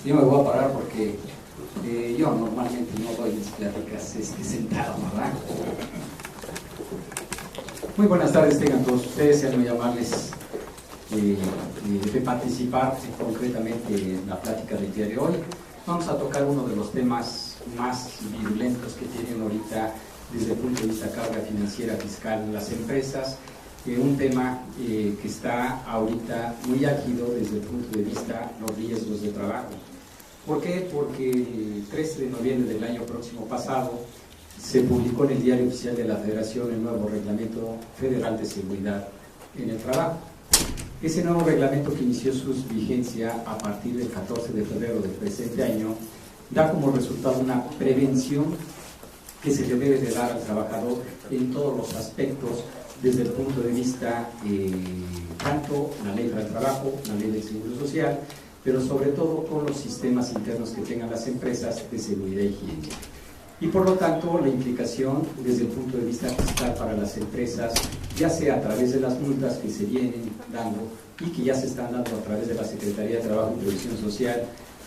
Yo me voy a parar porque yo normalmente no doy mis pláticas sentado, ¿verdad? Muy buenas tardes tengan todos ustedes, sean muy amables de participar concretamente en la plática del día de hoy. Vamos a tocar uno de los temas más virulentos que tienen ahorita desde el punto de vista de carga financiera fiscal en las empresas, un tema que está ahorita muy álgido desde el punto de vista de los riesgos de trabajo. ¿Por qué? Porque el 13 de noviembre del año próximo pasado se publicó en el Diario Oficial de la Federación el nuevo Reglamento Federal de Seguridad en el Trabajo. Ese nuevo reglamento, que inició su vigencia a partir del 14 de febrero del presente año, da como resultado una prevención que se le debe de dar al trabajador en todos los aspectos, desde el punto de vista tanto la ley del trabajo, la ley del seguro social, pero sobre todo con los sistemas internos que tengan las empresas de seguridad y higiene. Y por lo tanto, la implicación desde el punto de vista fiscal para las empresas, ya sea a través de las multas que se vienen dando y que ya se están dando a través de la Secretaría de Trabajo y Previsión Social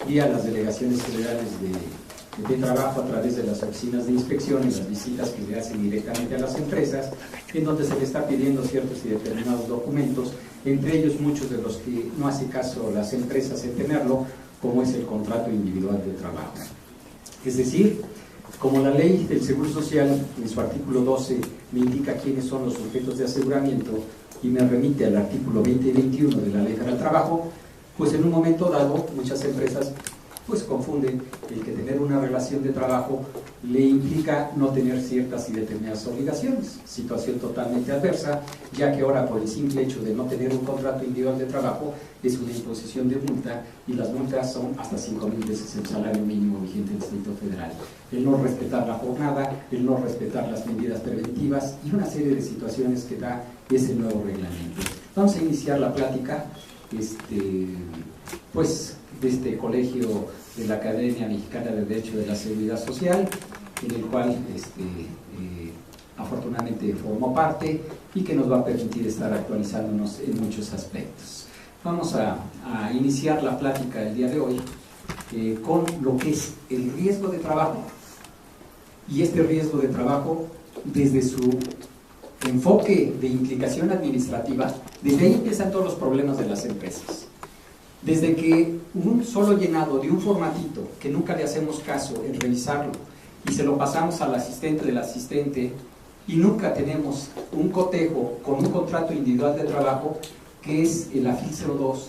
y a las delegaciones federales de trabajo a través de las oficinas de inspección y las visitas que le hacen directamente a las empresas, en donde se le está pidiendo ciertos y determinados documentos, entre ellos muchos de los que no hace caso las empresas en tenerlo, como es el contrato individual de trabajo. Es decir, como la ley del Seguro Social en su artículo 12 me indica quiénes son los sujetos de aseguramiento y me remite al artículo 20 y 21 de la Ley del Trabajo, pues en un momento dado muchas empresas pues confunden el que tener una relación de trabajo le implica no tener ciertas y determinadas obligaciones, situación totalmente adversa, ya que ahora por el simple hecho de no tener un contrato individual de trabajo es una imposición de multa, y las multas son hasta 5,000 veces el salario mínimo vigente del Distrito Federal. El no respetar la jornada, el no respetar las medidas preventivas y una serie de situaciones que da ese nuevo reglamento. Vamos a iniciar la plática pues de este colegio de la Academia Mexicana de Derecho de la Seguridad Social, en el cual afortunadamente formó parte y que nos va a permitir estar actualizándonos en muchos aspectos. Vamos a iniciar la plática del día de hoy con lo que es el riesgo de trabajo, y este riesgo de trabajo desde su enfoque de implicación administrativa. Desde ahí empiezan todos los problemas de las empresas. Desde que un solo llenado de un formatito, que nunca le hacemos caso en revisarlo, y se lo pasamos al asistente del asistente, y nunca tenemos un cotejo con un contrato individual de trabajo, que es el AFIL 02,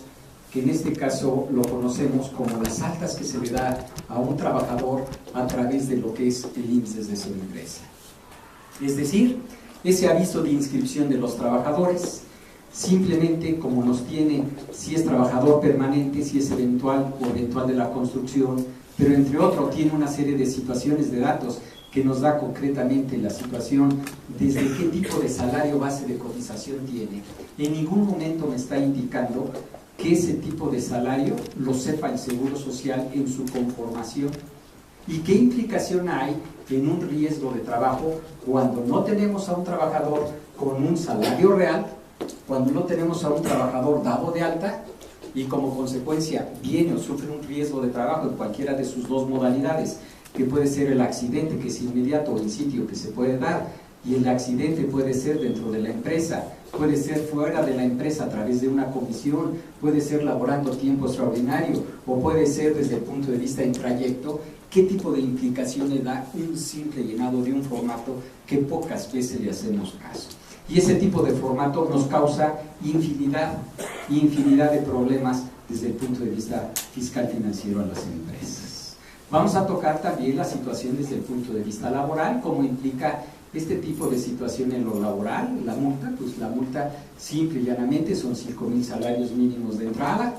que en este caso lo conocemos como las altas que se le da a un trabajador a través de lo que es el índice de su empresa. Es decir, ese aviso de inscripción de los trabajadores, simplemente como nos tiene si es trabajador permanente, si es eventual o eventual de la construcción, pero entre otros tiene una serie de situaciones de datos que nos da concretamente la situación desde qué tipo de salario base de cotización tiene. En ningún momento me está indicando que ese tipo de salario lo sepa el Seguro Social en su conformación, y qué implicación hay en un riesgo de trabajo cuando no tenemos a un trabajador con un salario real, cuando no tenemos a un trabajador dado de alta y como consecuencia viene o sufre un riesgo de trabajo en cualquiera de sus dos modalidades, que puede ser el accidente, que es inmediato, o el sitio que se puede dar, y el accidente puede ser dentro de la empresa, puede ser fuera de la empresa a través de una comisión, puede ser laborando tiempo extraordinario, o puede ser desde el punto de vista del trayecto. ¿Qué tipo de implicación le da un simple llenado de un formato que pocas veces le hacemos caso? Y ese tipo de formato nos causa infinidad de problemas desde el punto de vista fiscal financiero a las empresas. Vamos a tocar también la situación desde el punto de vista laboral, cómo implica este tipo de situación en lo laboral. La multa, pues la multa simple y llanamente son 5,000 salarios mínimos de entrada,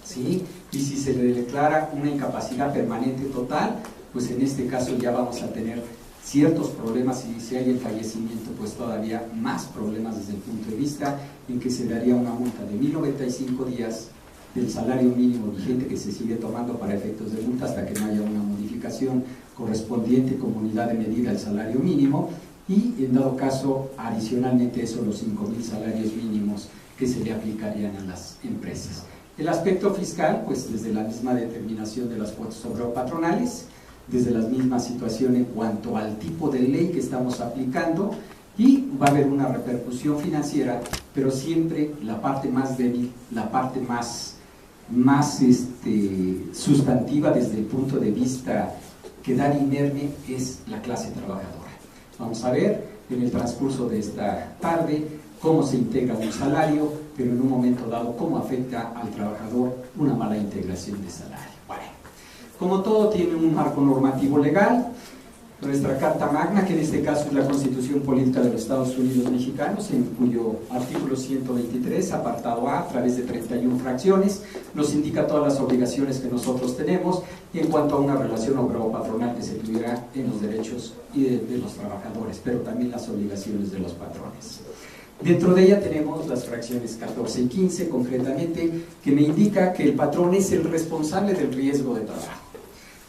¿sí? Y si se le declara una incapacidad permanente total, pues en este caso ya vamos a tener ciertos problemas, y si hay el fallecimiento, pues todavía más problemas desde el punto de vista en que se daría una multa de 1,095 días del salario mínimo vigente, que se sigue tomando para efectos de multa hasta que no haya una modificación correspondiente como unidad de medida al salario mínimo, y en dado caso adicionalmente eso, los 5,000 salarios mínimos que se le aplicarían a las empresas. El aspecto fiscal, pues desde la misma determinación de las cuotas obrero-patronales, desde la misma situación en cuanto al tipo de ley que estamos aplicando, y va a haber una repercusión financiera, pero siempre la parte más débil, la parte más sustantiva desde el punto de vista quedar inerme es la clase trabajadora. Vamos a ver en el transcurso de esta tarde cómo se integra un salario, pero en un momento dado cómo afecta al trabajador una mala integración de salario. Bueno, como todo tiene un marco normativo legal, nuestra Carta Magna, que en este caso es la Constitución Política de los Estados Unidos Mexicanos, en cuyo artículo 123, apartado A, a través de 31 fracciones, nos indica todas las obligaciones que nosotros tenemos en cuanto a una relación obrero-patronal que se tuviera en los derechos de los trabajadores, pero también las obligaciones de los patrones. Dentro de ella tenemos las fracciones 14 y 15, concretamente, que me indica que el patrón es el responsable del riesgo de trabajo.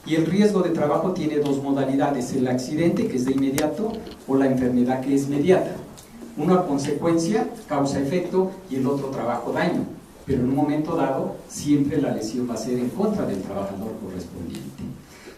Y el riesgo de trabajo tiene dos modalidades: el accidente, que es de inmediato, o la enfermedad, que es mediata. Una consecuencia, causa-efecto, y el otro trabajo-daño. Pero en un momento dado, siempre la lesión va a ser en contra del trabajador correspondiente.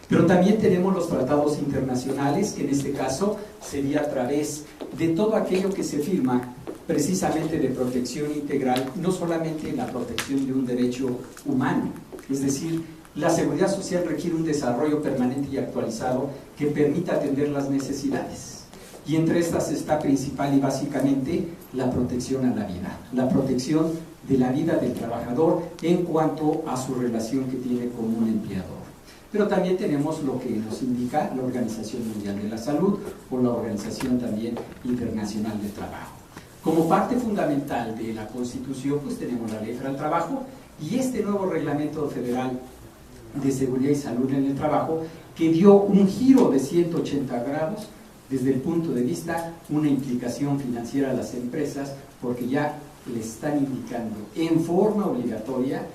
Pero también tenemos los tratados internacionales, que en este caso sería a través de todo aquello que se firma precisamente de protección integral, no solamente en la protección de un derecho humano, es decir, la seguridad social requiere un desarrollo permanente y actualizado que permita atender las necesidades. Y entre estas está principal y básicamente la protección a la vida, la protección de la vida del trabajador en cuanto a su relación que tiene con un empleador. Pero también tenemos lo que nos indica la Organización Mundial de la Salud o la Organización también Internacional del Trabajo. Como parte fundamental de la Constitución, pues tenemos la Ley Federal del Trabajo y este nuevo Reglamento Federal de Seguridad y Salud en el Trabajo, que dio un giro de 180 grados desde el punto de vista una implicación financiera a las empresas, porque ya le están indicando en forma obligatoria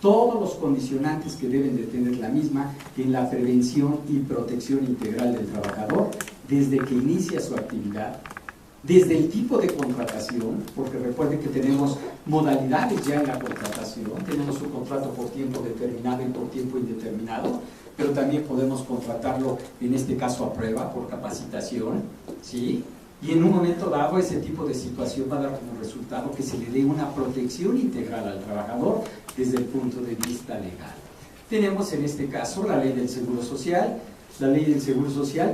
todos los condicionantes que deben de tener la misma en la prevención y protección integral del trabajador desde que inicia su actividad, desde el tipo de contratación, porque recuerden que tenemos modalidades ya en la contratación, tenemos un contrato por tiempo determinado y por tiempo indeterminado, pero también podemos contratarlo, en este caso a prueba, por capacitación, ¿sí? Y en un momento dado ese tipo de situación va a dar como resultado que se le dé una protección integral al trabajador desde el punto de vista legal. Tenemos en este caso la Ley del Seguro Social,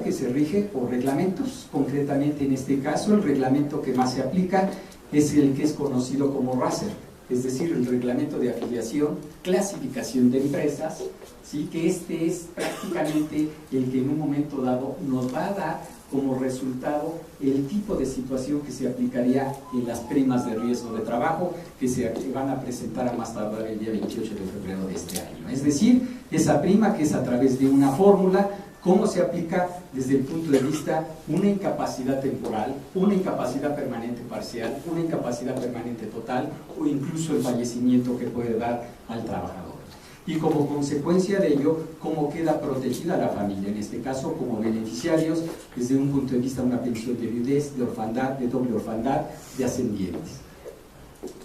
que se rige por reglamentos. Concretamente en este caso el reglamento que más se aplica es el que es conocido como RASER, es decir, el reglamento de afiliación, clasificación de empresas, ¿sí? Que este es prácticamente el que en un momento dado nos va a dar como resultado el tipo de situación que se aplicaría en las primas de riesgo de trabajo que se van a presentar a más tardar el día 28 de febrero de este año. Es decir, esa prima que es a través de una fórmula, cómo se aplica desde el punto de vista una incapacidad temporal, una incapacidad permanente parcial, una incapacidad permanente total o incluso el fallecimiento que puede dar al trabajador. Y como consecuencia de ello, cómo queda protegida la familia, en este caso como beneficiarios desde un punto de vista de una pensión de viudez, de orfandad, de doble orfandad, de ascendientes.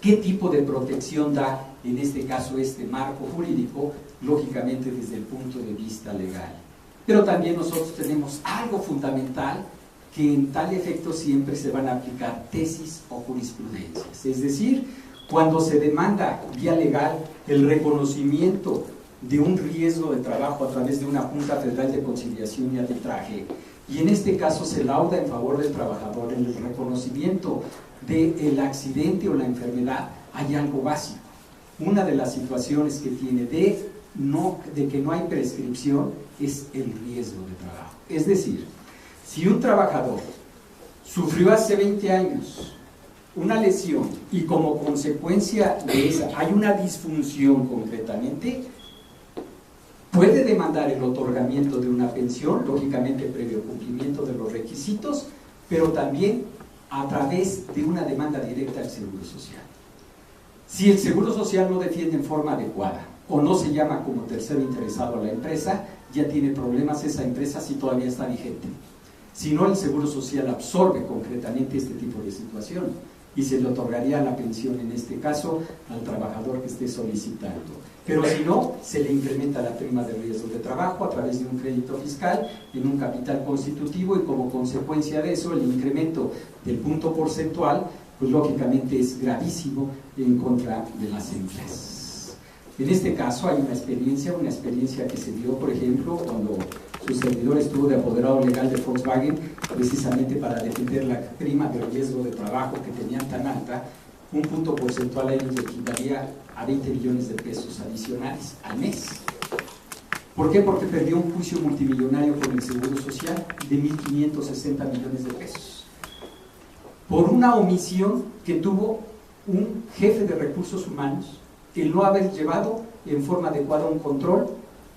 ¿Qué tipo de protección da en este caso este marco jurídico? Lógicamente desde el punto de vista legal. Pero también nosotros tenemos algo fundamental que en tal efecto siempre se van a aplicar tesis o jurisprudencias. Es decir, cuando se demanda vía legal el reconocimiento de un riesgo de trabajo a través de una Junta Federal de Conciliación y Arbitraje, y en este caso se lauda en favor del trabajador en el reconocimiento del accidente o la enfermedad, hay algo básico. Una de las situaciones que tiene de que no hay prescripción es el riesgo de trabajo. Es decir, si un trabajador sufrió hace 20 años una lesión y como consecuencia de esa hay una disfunción concretamente, puede demandar el otorgamiento de una pensión, lógicamente previo cumplimiento de los requisitos, pero también a través de una demanda directa al Seguro Social. Si el Seguro Social no defiende en forma adecuada o no se llama como tercero interesado a la empresa, ya tiene problemas esa empresa si todavía está vigente. Si no, el Seguro Social absorbe concretamente este tipo de situación. y se le otorgaría la pensión, en este caso, al trabajador que esté solicitando. Pero si no, se le incrementa la prima de riesgo de trabajo a través de un crédito fiscal en un capital constitutivo, y como consecuencia de eso, el incremento del punto porcentual, pues lógicamente es gravísimo en contra de las empresas. En este caso hay una experiencia que se dio, por ejemplo, cuando su servidor estuvo de apoderado legal de Volkswagen, precisamente para defender la prima de riesgo de trabajo que tenían tan alta. Un punto porcentual a ellos le equivalía a 20 millones de pesos adicionales al mes. ¿Por qué? Porque perdió un juicio multimillonario con el Seguro Social de 1.560 millones de pesos. Por una omisión que tuvo un jefe de recursos humanos, el no haber llevado en forma adecuada un control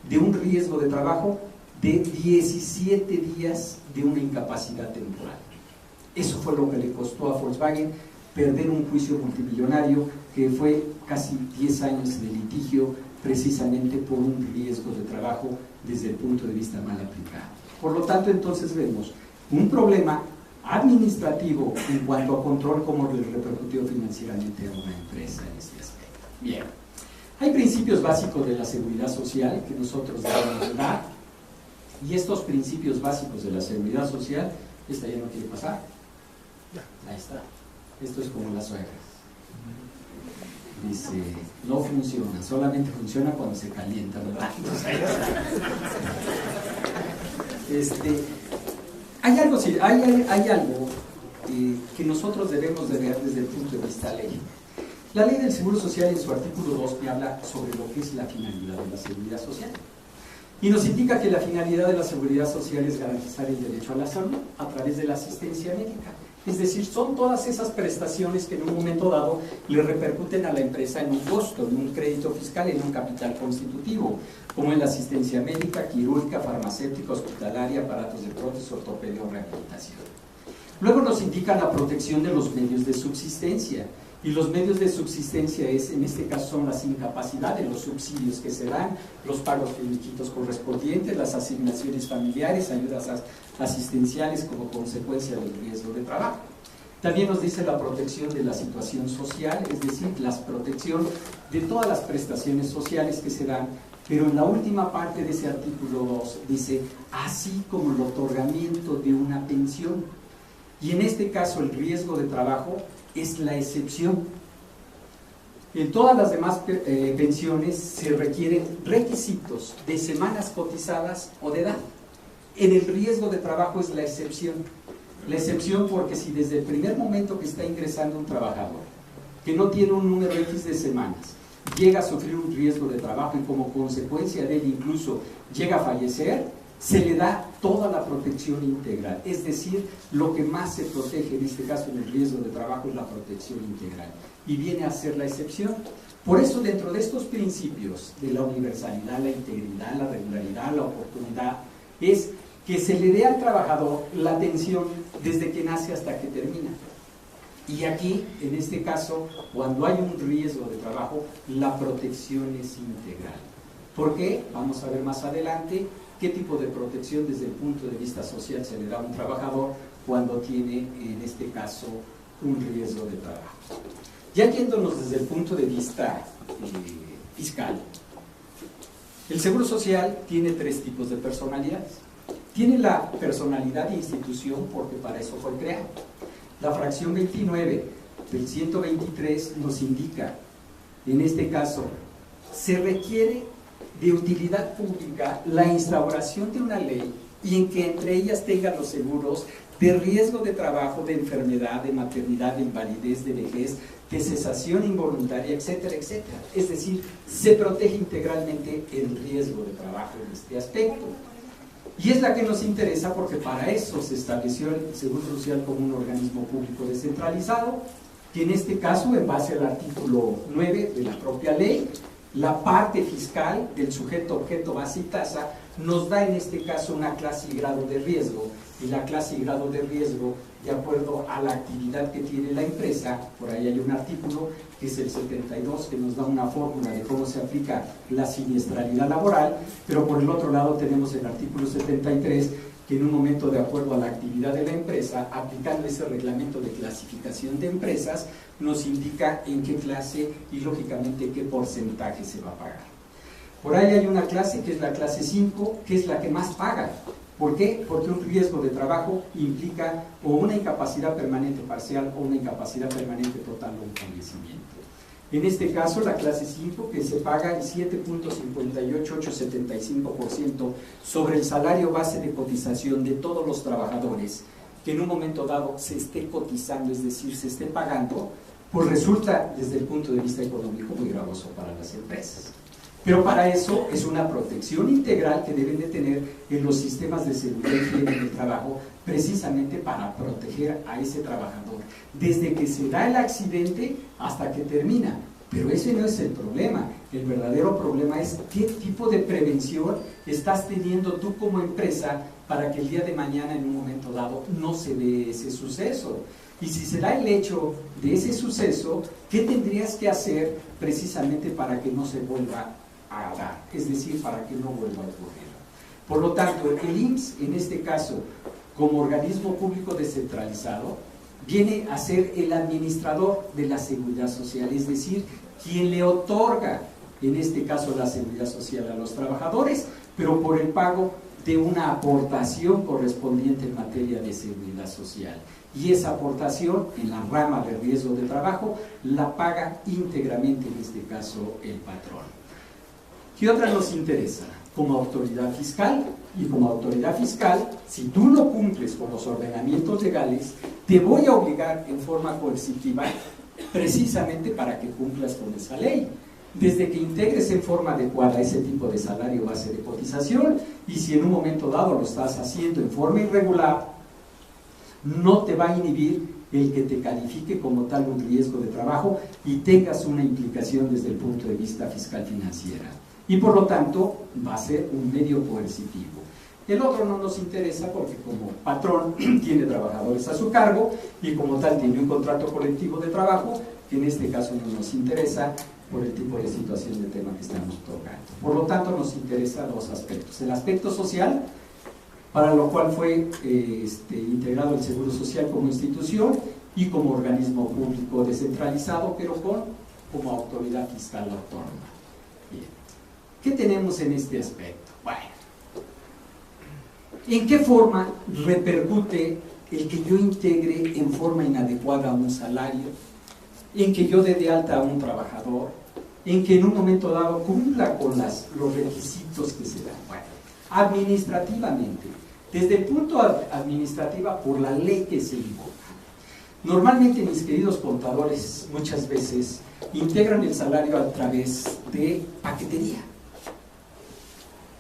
de un riesgo de trabajo de 17 días de una incapacidad temporal. Eso fue lo que le costó a Volkswagen perder un juicio multimillonario, que fue casi 10 años de litigio, precisamente por un riesgo de trabajo desde el punto de vista mal aplicado. Por lo tanto, entonces vemos un problema administrativo en cuanto a control, como le repercutió financieramente a una empresa en este aspecto. Bien, hay principios básicos de la seguridad social que nosotros debemos dar, y estos principios básicos de la seguridad social, esta ya no quiere pasar, ahí está, esto es como las suegras, dice, no funciona, solamente funciona cuando se calienta, ¿verdad? Hay algo que nosotros debemos de ver desde el punto de vista ley. La ley del Seguro Social, en su artículo 2, me habla sobre lo que es la finalidad de la seguridad social, y nos indica que la finalidad de la seguridad social es garantizar el derecho a la salud a través de la asistencia médica. Es decir, son todas esas prestaciones que en un momento dado le repercuten a la empresa en un costo, en un crédito fiscal, en un capital constitutivo, como en la asistencia médica, quirúrgica, farmacéutica, hospitalaria, aparatos de prótesis, ortopedia o rehabilitación. Luego nos indica la protección de los medios de subsistencia, y los medios de subsistencia en este caso son las incapacidades, los subsidios que se dan, los pagos finiquitos correspondientes, las asignaciones familiares, ayudas asistenciales como consecuencia del riesgo de trabajo. También nos dice la protección de la situación social, es decir, la protección de todas las prestaciones sociales que se dan, pero en la última parte de ese artículo 2 dice, así como el otorgamiento de una pensión. Y en este caso el riesgo de trabajo es la excepción. En todas las demás pensiones se requieren requisitos de semanas cotizadas o de edad. En el riesgo de trabajo es la excepción. La excepción porque si desde el primer momento que está ingresando un trabajador, que no tiene un número X de semanas, llega a sufrir un riesgo de trabajo y como consecuencia de él incluso llega a fallecer, se le da toda la protección integral. Es decir, lo que más se protege en este caso en el riesgo de trabajo es la protección integral, y viene a ser la excepción. Por eso, dentro de estos principios de la universalidad, la integridad, la regularidad, la oportunidad, es que se le dé al trabajador la atención desde que nace hasta que termina. Y aquí, en este caso, cuando hay un riesgo de trabajo, la protección es integral. ¿Por qué? Vamos a ver más adelante qué tipo de protección desde el punto de vista social se le da a un trabajador cuando tiene, en este caso, un riesgo de trabajo. Ya yéndonos desde el punto de vista fiscal, el Seguro Social tiene 3 tipos de personalidades. Tiene la personalidad de institución, porque para eso fue creado. La fracción 29 del 123 nos indica, en este caso, se requiere de utilidad pública la instauración de una ley y en que entre ellas tengan los seguros de riesgo de trabajo, de enfermedad, de maternidad, de invalidez, de vejez, de cesación involuntaria, etcétera, etcétera. Es decir, se protege integralmente el riesgo de trabajo en este aspecto. Y es la que nos interesa porque para eso se estableció el Seguro Social como un organismo público descentralizado, que en este caso, en base al artículo 9 de la propia ley, la parte fiscal del sujeto, objeto, base y tasa nos da en este caso una clase y grado de riesgo, y la clase y grado de riesgo de acuerdo a la actividad que tiene la empresa. Por ahí hay un artículo que es el 72 que nos da una fórmula de cómo se aplica la siniestralidad laboral, pero por el otro lado tenemos el artículo 73 que en un momento, de acuerdo a la actividad de la empresa, aplicando ese reglamento de clasificación de empresas, nos indica en qué clase y lógicamente qué porcentaje se va a pagar. Por ahí hay una clase que es la clase 5, que es la que más paga. ¿Por qué? Porque un riesgo de trabajo implica o una incapacidad permanente parcial o una incapacidad permanente total o un fallecimiento. En este caso, la clase 5, que se paga el 7.58875% sobre el salario base de cotización de todos los trabajadores, que en un momento dado se esté cotizando, es decir, se esté pagando, pues resulta, desde el punto de vista económico, muy gravoso para las empresas. Pero para eso es una protección integral que deben de tener en los sistemas de seguridad y higiene del trabajo, precisamente para proteger a ese trabajador, desde que se da el accidente hasta que termina. Pero ese no es el problema. El verdadero problema es qué tipo de prevención estás teniendo tú como empresa para que el día de mañana, en un momento dado, no se dé ese suceso. Y si se da el hecho de ese suceso, ¿qué tendrías que hacer precisamente para que no se vuelva a dar? Es decir, para que no vuelva a ocurrir. Por lo tanto, el IMSS, en este caso, como organismo público descentralizado, viene a ser el administrador de la seguridad social, es decir, quien le otorga, en este caso, la seguridad social a los trabajadores, pero por el pago de una aportación correspondiente en materia de seguridad social. Y esa aportación, en la rama de riesgo de trabajo, la paga íntegramente, en este caso, el patrón. ¿Qué otra nos interesa? Como autoridad fiscal, y como autoridad fiscal, si tú no cumples con los ordenamientos legales, te voy a obligar en forma coercitiva, precisamente para que cumplas con esa ley. Desde que integres en forma adecuada ese tipo de salario base de cotización, y si en un momento dado lo estás haciendo en forma irregular, no te va a inhibir el que te califique como tal un riesgo de trabajo y tengas una implicación desde el punto de vista fiscal financiera. Y por lo tanto va a ser un medio coercitivo. El otro no nos interesa porque como patrón tiene trabajadores a su cargo y como tal tiene un contrato colectivo de trabajo, que en este caso no nos interesa por el tipo de situación de tema que estamos tocando. Por lo tanto nos interesan dos aspectos. El aspecto social, para lo cual fue integrado el Seguro Social como institución y como organismo público descentralizado, pero como autoridad fiscal autónoma. Bien. ¿Qué tenemos en este aspecto? Bueno, ¿en qué forma repercute el que yo integre en forma inadecuada un salario? ¿En que yo dé de alta a un trabajador? ¿En que en un momento dado cumpla con los requisitos que se dan? Bueno, administrativamente, desde el punto administrativo, por la ley que se invoca. Normalmente, mis queridos contadores, muchas veces integran el salario a través de paquetería.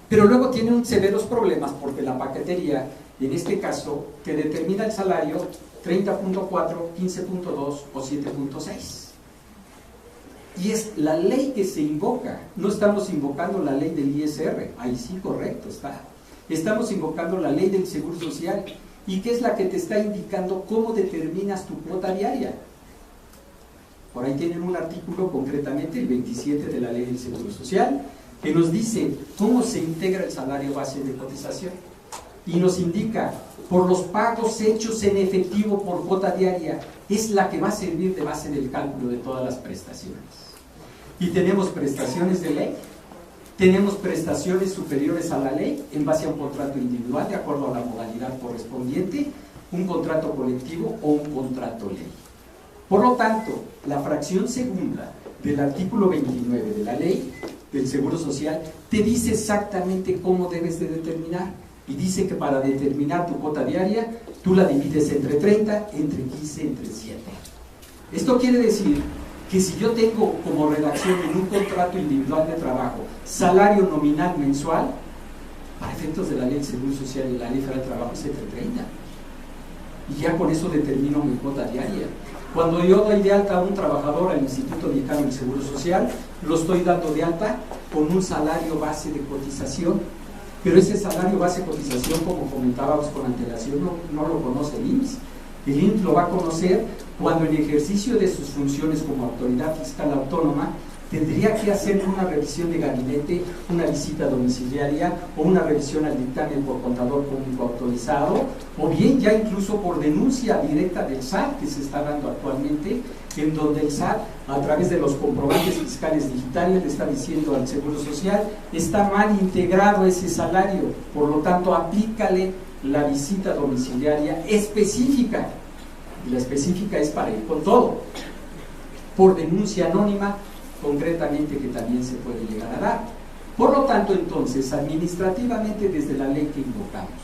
Pero luego tienen severos problemas porque la paquetería, en este caso, te determina el salario 30.4, 15.2 o 7.6. Y es la ley que se invoca. No estamos invocando la ley del ISR. Ahí sí, correcto, está. Estamos invocando la ley del Seguro Social. ¿Y qué es la que te está indicando cómo determinas tu cuota diaria? Por ahí tienen un artículo, concretamente el 27 de la ley del Seguro Social, que nos dice cómo se integra el salario base de cotización y nos indica por los pagos hechos en efectivo por cuota diaria, es la que va a servir de base del cálculo de todas las prestaciones. Y tenemos prestaciones de ley, tenemos prestaciones superiores a la ley en base a un contrato individual de acuerdo a la modalidad correspondiente, un contrato colectivo o un contrato ley. Por lo tanto, la fracción segunda del artículo 29 de la ley del Seguro Social te dice exactamente cómo debes de determinar, y dice que para determinar tu cuota diaria tú la divides entre 30, entre 15, entre 7. Esto quiere decir que si yo tengo como redacción en un contrato individual de trabajo salario nominal mensual, para efectos de la ley del Seguro Social y la ley federal del trabajo es entre 30, y ya con eso determino mi cuota diaria. Cuando yo doy de alta a un trabajador al Instituto Mexicano del Seguro Social, lo estoy dando de alta con un salario base de cotización, pero ese salario base de cotización, como comentábamos con antelación, no lo conoce el IMSS. El IMSS lo va a conocer cuando en ejercicio de sus funciones como autoridad fiscal autónoma tendría que hacer una revisión de gabinete, una visita domiciliaria o una revisión al dictamen por contador público autorizado, o bien ya incluso por denuncia directa del SAT que se está dando actualmente, en donde el SAT, a través de los comprobantes fiscales digitales, le está diciendo al Seguro Social: está mal integrado ese salario, por lo tanto aplícale la visita domiciliaria específica, y la específica es para ir con todo, por denuncia anónima, concretamente, que también se puede llegar a dar. Por lo tanto, entonces, administrativamente, desde la ley que invocamos,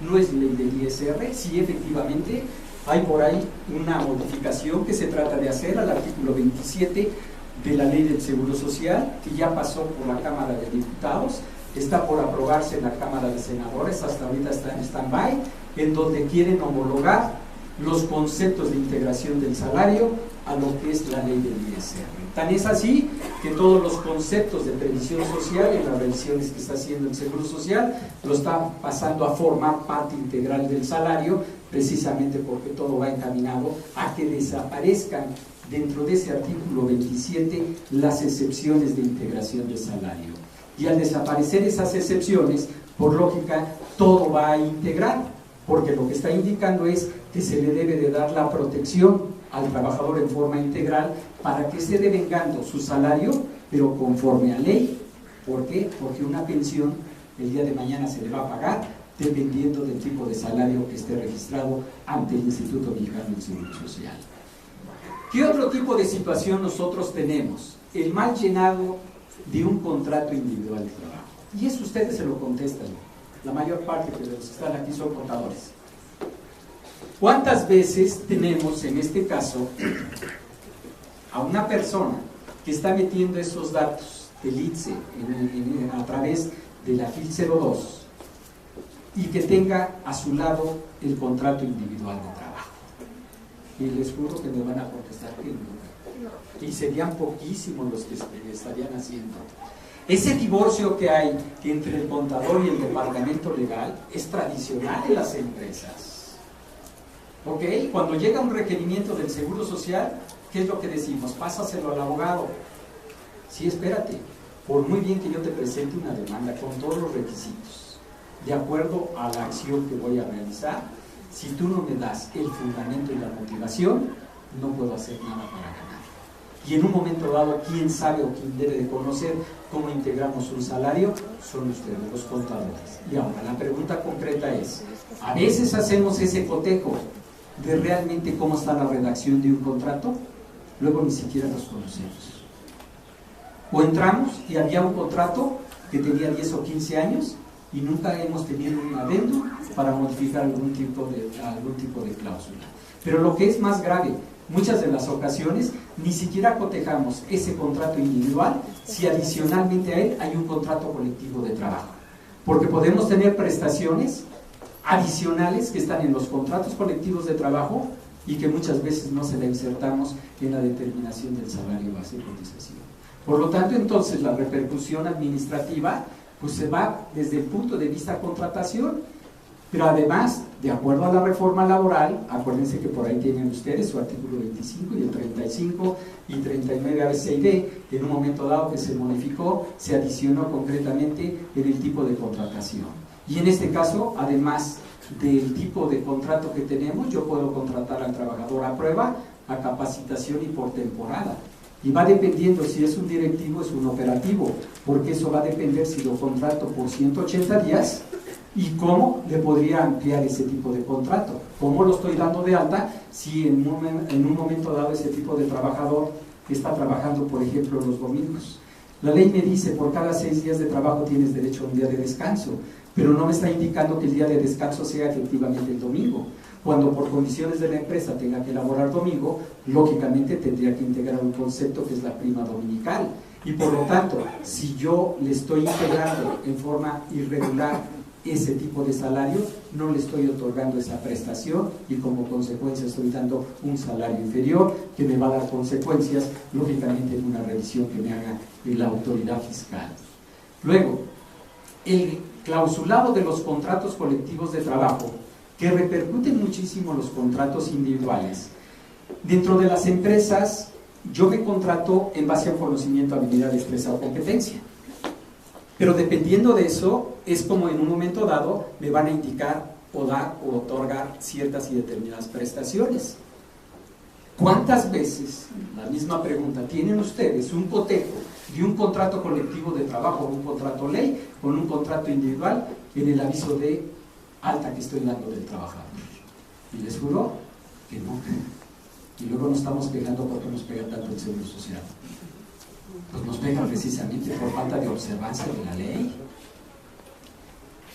no es ley del ISR, sí, efectivamente, hay por ahí una modificación que se trata de hacer al artículo 27 de la ley del Seguro Social, que ya pasó por la Cámara de Diputados, está por aprobarse en la Cámara de Senadores, hasta ahorita está en stand-by, en donde quieren homologar los conceptos de integración del salario a lo que es la ley del ISR. Tan es así que todos los conceptos de previsión social, en las revisiones que está haciendo el Seguro Social, lo está pasando a formar parte integral del salario, precisamente porque todo va encaminado a que desaparezcan dentro de ese artículo 27 las excepciones de integración de salario. Y al desaparecer esas excepciones, por lógica, todo va a integrar, porque lo que está indicando es que se le debe de dar la protección al trabajador en forma integral para que esté devengando su salario, pero conforme a ley. ¿Por qué? Porque una pensión el día de mañana se le va a pagar dependiendo del tipo de salario que esté registrado ante el Instituto Mexicano del Seguro Social. ¿Qué otro tipo de situación nosotros tenemos? El mal llenado de un contrato individual de trabajo. Y eso ustedes se lo contestan. La mayor parte de los que están aquí son contadores. ¿Cuántas veces tenemos en este caso a una persona que está metiendo esos datos del ITSE a través de la FIL 02 y que tenga a su lado el contrato individual de trabajo? Y les juro que me van a contestar que no. Y serían poquísimos los que estarían haciendo. Ese divorcio que hay entre el contador y el departamento legal es tradicional en las empresas. ¿Ok? Cuando llega un requerimiento del Seguro Social, ¿qué es lo que decimos? Pásaselo al abogado. Sí, espérate. Por muy bien que yo te presente una demanda con todos los requisitos, de acuerdo a la acción que voy a realizar, si tú no me das el fundamento y la motivación, no puedo hacer nada para ganar. Y en un momento dado, ¿quién sabe o quién debe de conocer cómo integramos un salario? Son ustedes, los contadores. Y ahora, la pregunta concreta es, a veces hacemos ese cotejo de realmente cómo está la redacción de un contrato, luego ni siquiera los conocemos. O entramos y había un contrato que tenía 10 o 15 años y nunca hemos tenido un adendo para modificar algún tipo de cláusula. Pero lo que es más grave, muchas de las ocasiones ni siquiera cotejamos ese contrato individual si adicionalmente a él hay un contrato colectivo de trabajo. Porque podemos tener prestaciones adicionales que están en los contratos colectivos de trabajo y que muchas veces no se la insertamos en la determinación del salario base de cotización. Por lo tanto, entonces, la repercusión administrativa pues se va desde el punto de vista contratación, pero además, de acuerdo a la reforma laboral, acuérdense que por ahí tienen ustedes su artículo 25 y el 35 y 39 ABC y D, en un momento dado que se modificó, se adicionó concretamente en el tipo de contratación. Y en este caso, además del tipo de contrato que tenemos, yo puedo contratar al trabajador a prueba, a capacitación y por temporada. Y va dependiendo si es un directivo, es un operativo, porque eso va a depender si lo contrato por 180 días y cómo le podría ampliar ese tipo de contrato. ¿Cómo lo estoy dando de alta si en un momento dado ese tipo de trabajador está trabajando, por ejemplo, los domingos? La ley me dice, por cada 6 días de trabajo tienes derecho a un día de descanso, pero no me está indicando que el día de descanso sea efectivamente el domingo. Cuando por condiciones de la empresa tenga que elaborar domingo, lógicamente tendría que integrar un concepto que es la prima dominical. Y por lo tanto, si yo le estoy integrando en forma irregular ese tipo de salario, no le estoy otorgando esa prestación y como consecuencia estoy dando un salario inferior que me va a dar consecuencias, lógicamente, en una revisión que me haga la autoridad fiscal. Luego, el clausulado de los contratos colectivos de trabajo, que repercuten muchísimo los contratos individuales. Dentro de las empresas, yo me contrato en base a un conocimiento, habilidad, destreza o competencia. Pero dependiendo de eso, es como en un momento dado me van a indicar o dar o otorgar ciertas y determinadas prestaciones. ¿Cuántas veces, la misma pregunta, tienen ustedes un cotejo de un contrato colectivo de trabajo, un contrato ley, con un contrato individual en el aviso de alta que estoy dando del trabajador? Y les juro que no. Y luego nos estamos quejando porque nos pega tanto el Seguro Social. Pues nos pega precisamente por falta de observancia de la ley.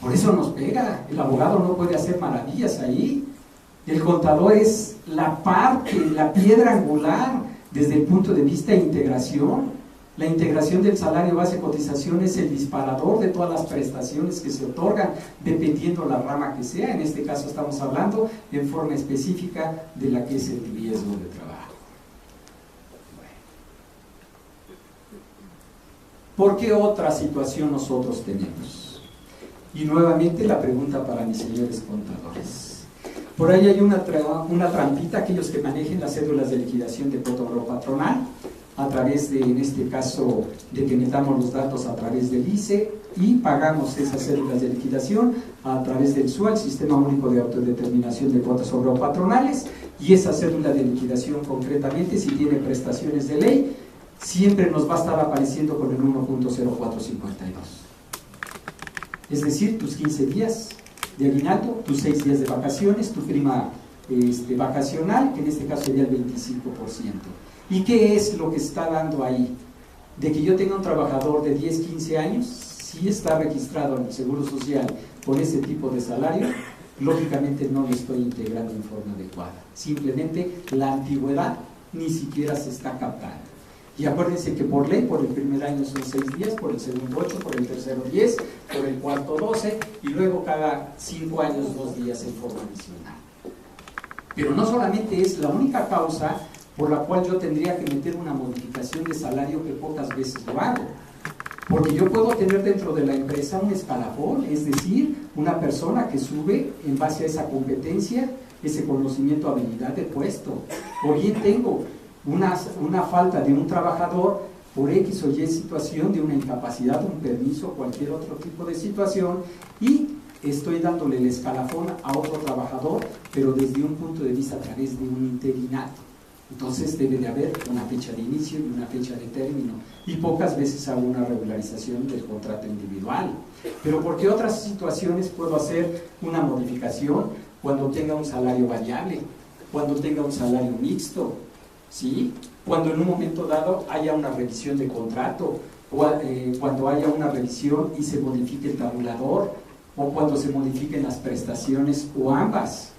Por eso nos pega. El abogado no puede hacer maravillas ahí. El contador es la parte, la piedra angular desde el punto de vista de integración. La integración del salario base de cotización es el disparador de todas las prestaciones que se otorgan, dependiendo la rama que sea. En este caso estamos hablando en forma específica de la que es el riesgo de trabajo. ¿Por qué otra situación nosotros tenemos? Y nuevamente la pregunta para mis señores contadores. Por ahí hay una trampita, aquellos que manejen las cédulas de liquidación de cuota obrero patronal, a través de, en este caso, de que metamos los datos a través del ICE y pagamos esas cédulas de liquidación a través del SUA, el Sistema Único de Autodeterminación de Cuotas Obrero Patronales, y esa cédula de liquidación concretamente, si tiene prestaciones de ley, siempre nos va a estar apareciendo con el 1.0452. Es decir, tus 15 días de aguinaldo, tus 6 días de vacaciones, tu prima vacacional, que en este caso sería el 25%. ¿Y qué es lo que está dando ahí? De que yo tenga un trabajador de 10, 15 años, si está registrado en el Seguro Social con ese tipo de salario, lógicamente no lo estoy integrando en forma adecuada. Simplemente la antigüedad ni siquiera se está captando. Y acuérdense que por ley, por el primer año son 6 días, por el segundo 8, por el tercero 10, por el cuarto 12, y luego cada 5 años 2 días en forma adicional. Pero no solamente es la única causa por la cual yo tendría que meter una modificación de salario, que pocas veces lo hago. Porque yo puedo tener dentro de la empresa un escalafón, es decir, una persona que sube en base a esa competencia, ese conocimiento, habilidad de puesto. O bien tengo una falta de un trabajador por X o Y situación, de una incapacidad, un permiso, cualquier otro tipo de situación, y estoy dándole el escalafón a otro trabajador, pero desde un punto de vista a través de un interinato. Entonces debe de haber una fecha de inicio y una fecha de término, y pocas veces hago una regularización del contrato individual. Pero ¿por qué otras situaciones puedo hacer una modificación? Cuando tenga un salario variable, cuando tenga un salario mixto, ¿sí? Cuando en un momento dado haya una revisión de contrato, cuando haya una revisión y se modifique el tabulador, o cuando se modifiquen las prestaciones o ambas,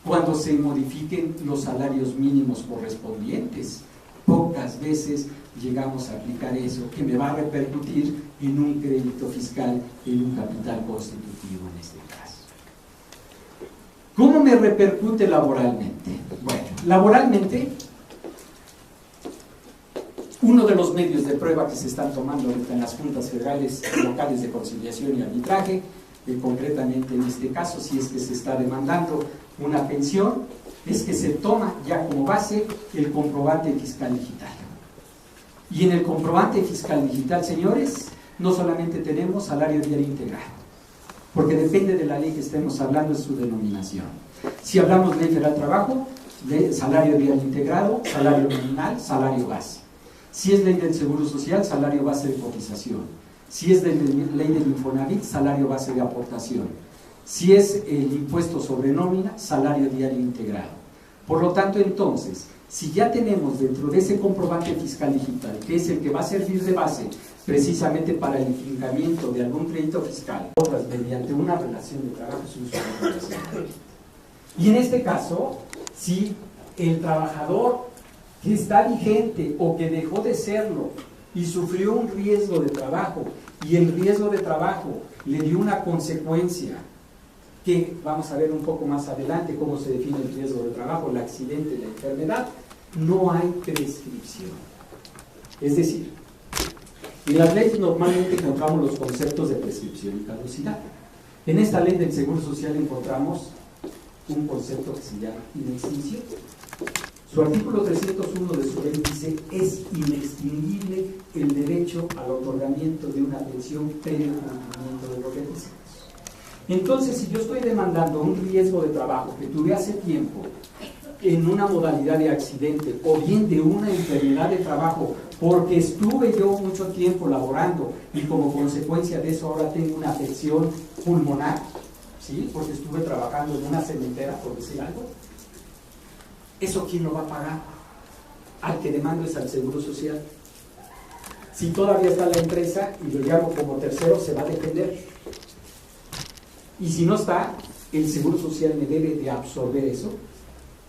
cuando se modifiquen los salarios mínimos correspondientes. Pocas veces llegamos a aplicar eso, que me va a repercutir en un crédito fiscal, en un capital constitutivo en este caso. ¿Cómo me repercute laboralmente? Bueno, laboralmente, uno de los medios de prueba que se están tomando ahorita en las juntas federales locales de conciliación y arbitraje, concretamente en este caso, si es que se está demandando una pensión, es que se toma ya como base el comprobante fiscal digital. Y en el comprobante fiscal digital, señores, no solamente tenemos salario diario integrado, porque depende de la ley que estemos hablando, es su denominación. Si hablamos ley federal del trabajo, de salario diario integrado, salario nominal, salario base. Si es ley del Seguro Social, salario base de cotización. Si es de ley del Infonavit, salario base de aportación. Si es el impuesto sobre nómina, salario diario integrado. Por lo tanto, entonces, si ya tenemos dentro de ese comprobante fiscal digital, que es el que va a servir de base precisamente para el fincamiento de algún crédito fiscal, otras mediante una relación de trabajo, y en este caso, si el trabajador que está vigente o que dejó de serlo y sufrió un riesgo de trabajo, y el riesgo de trabajo le dio una consecuencia, que vamos a ver un poco más adelante cómo se define el riesgo de trabajo, el accidente, la enfermedad, no hay prescripción. Es decir, en las leyes normalmente encontramos los conceptos de prescripción y caducidad. En esta ley del Seguro Social encontramos un concepto que se llama inextinción. Su artículo 301 de su ley dice: es inextinguible el derecho al otorgamiento de una pensión previo cumplimiento de los requisitos. Entonces, si yo estoy demandando un riesgo de trabajo que tuve hace tiempo en una modalidad de accidente o bien de una enfermedad de trabajo, porque estuve yo mucho tiempo laborando y como consecuencia de eso ahora tengo una afección pulmonar, ¿sí? Porque estuve trabajando en una cementera, por decir algo, ¿eso quién lo va a pagar? Al que demando es al Seguro Social. Si todavía está la empresa y lo llamo como tercero, se va a defender. Y si no está, el Seguro Social me debe de absorber eso,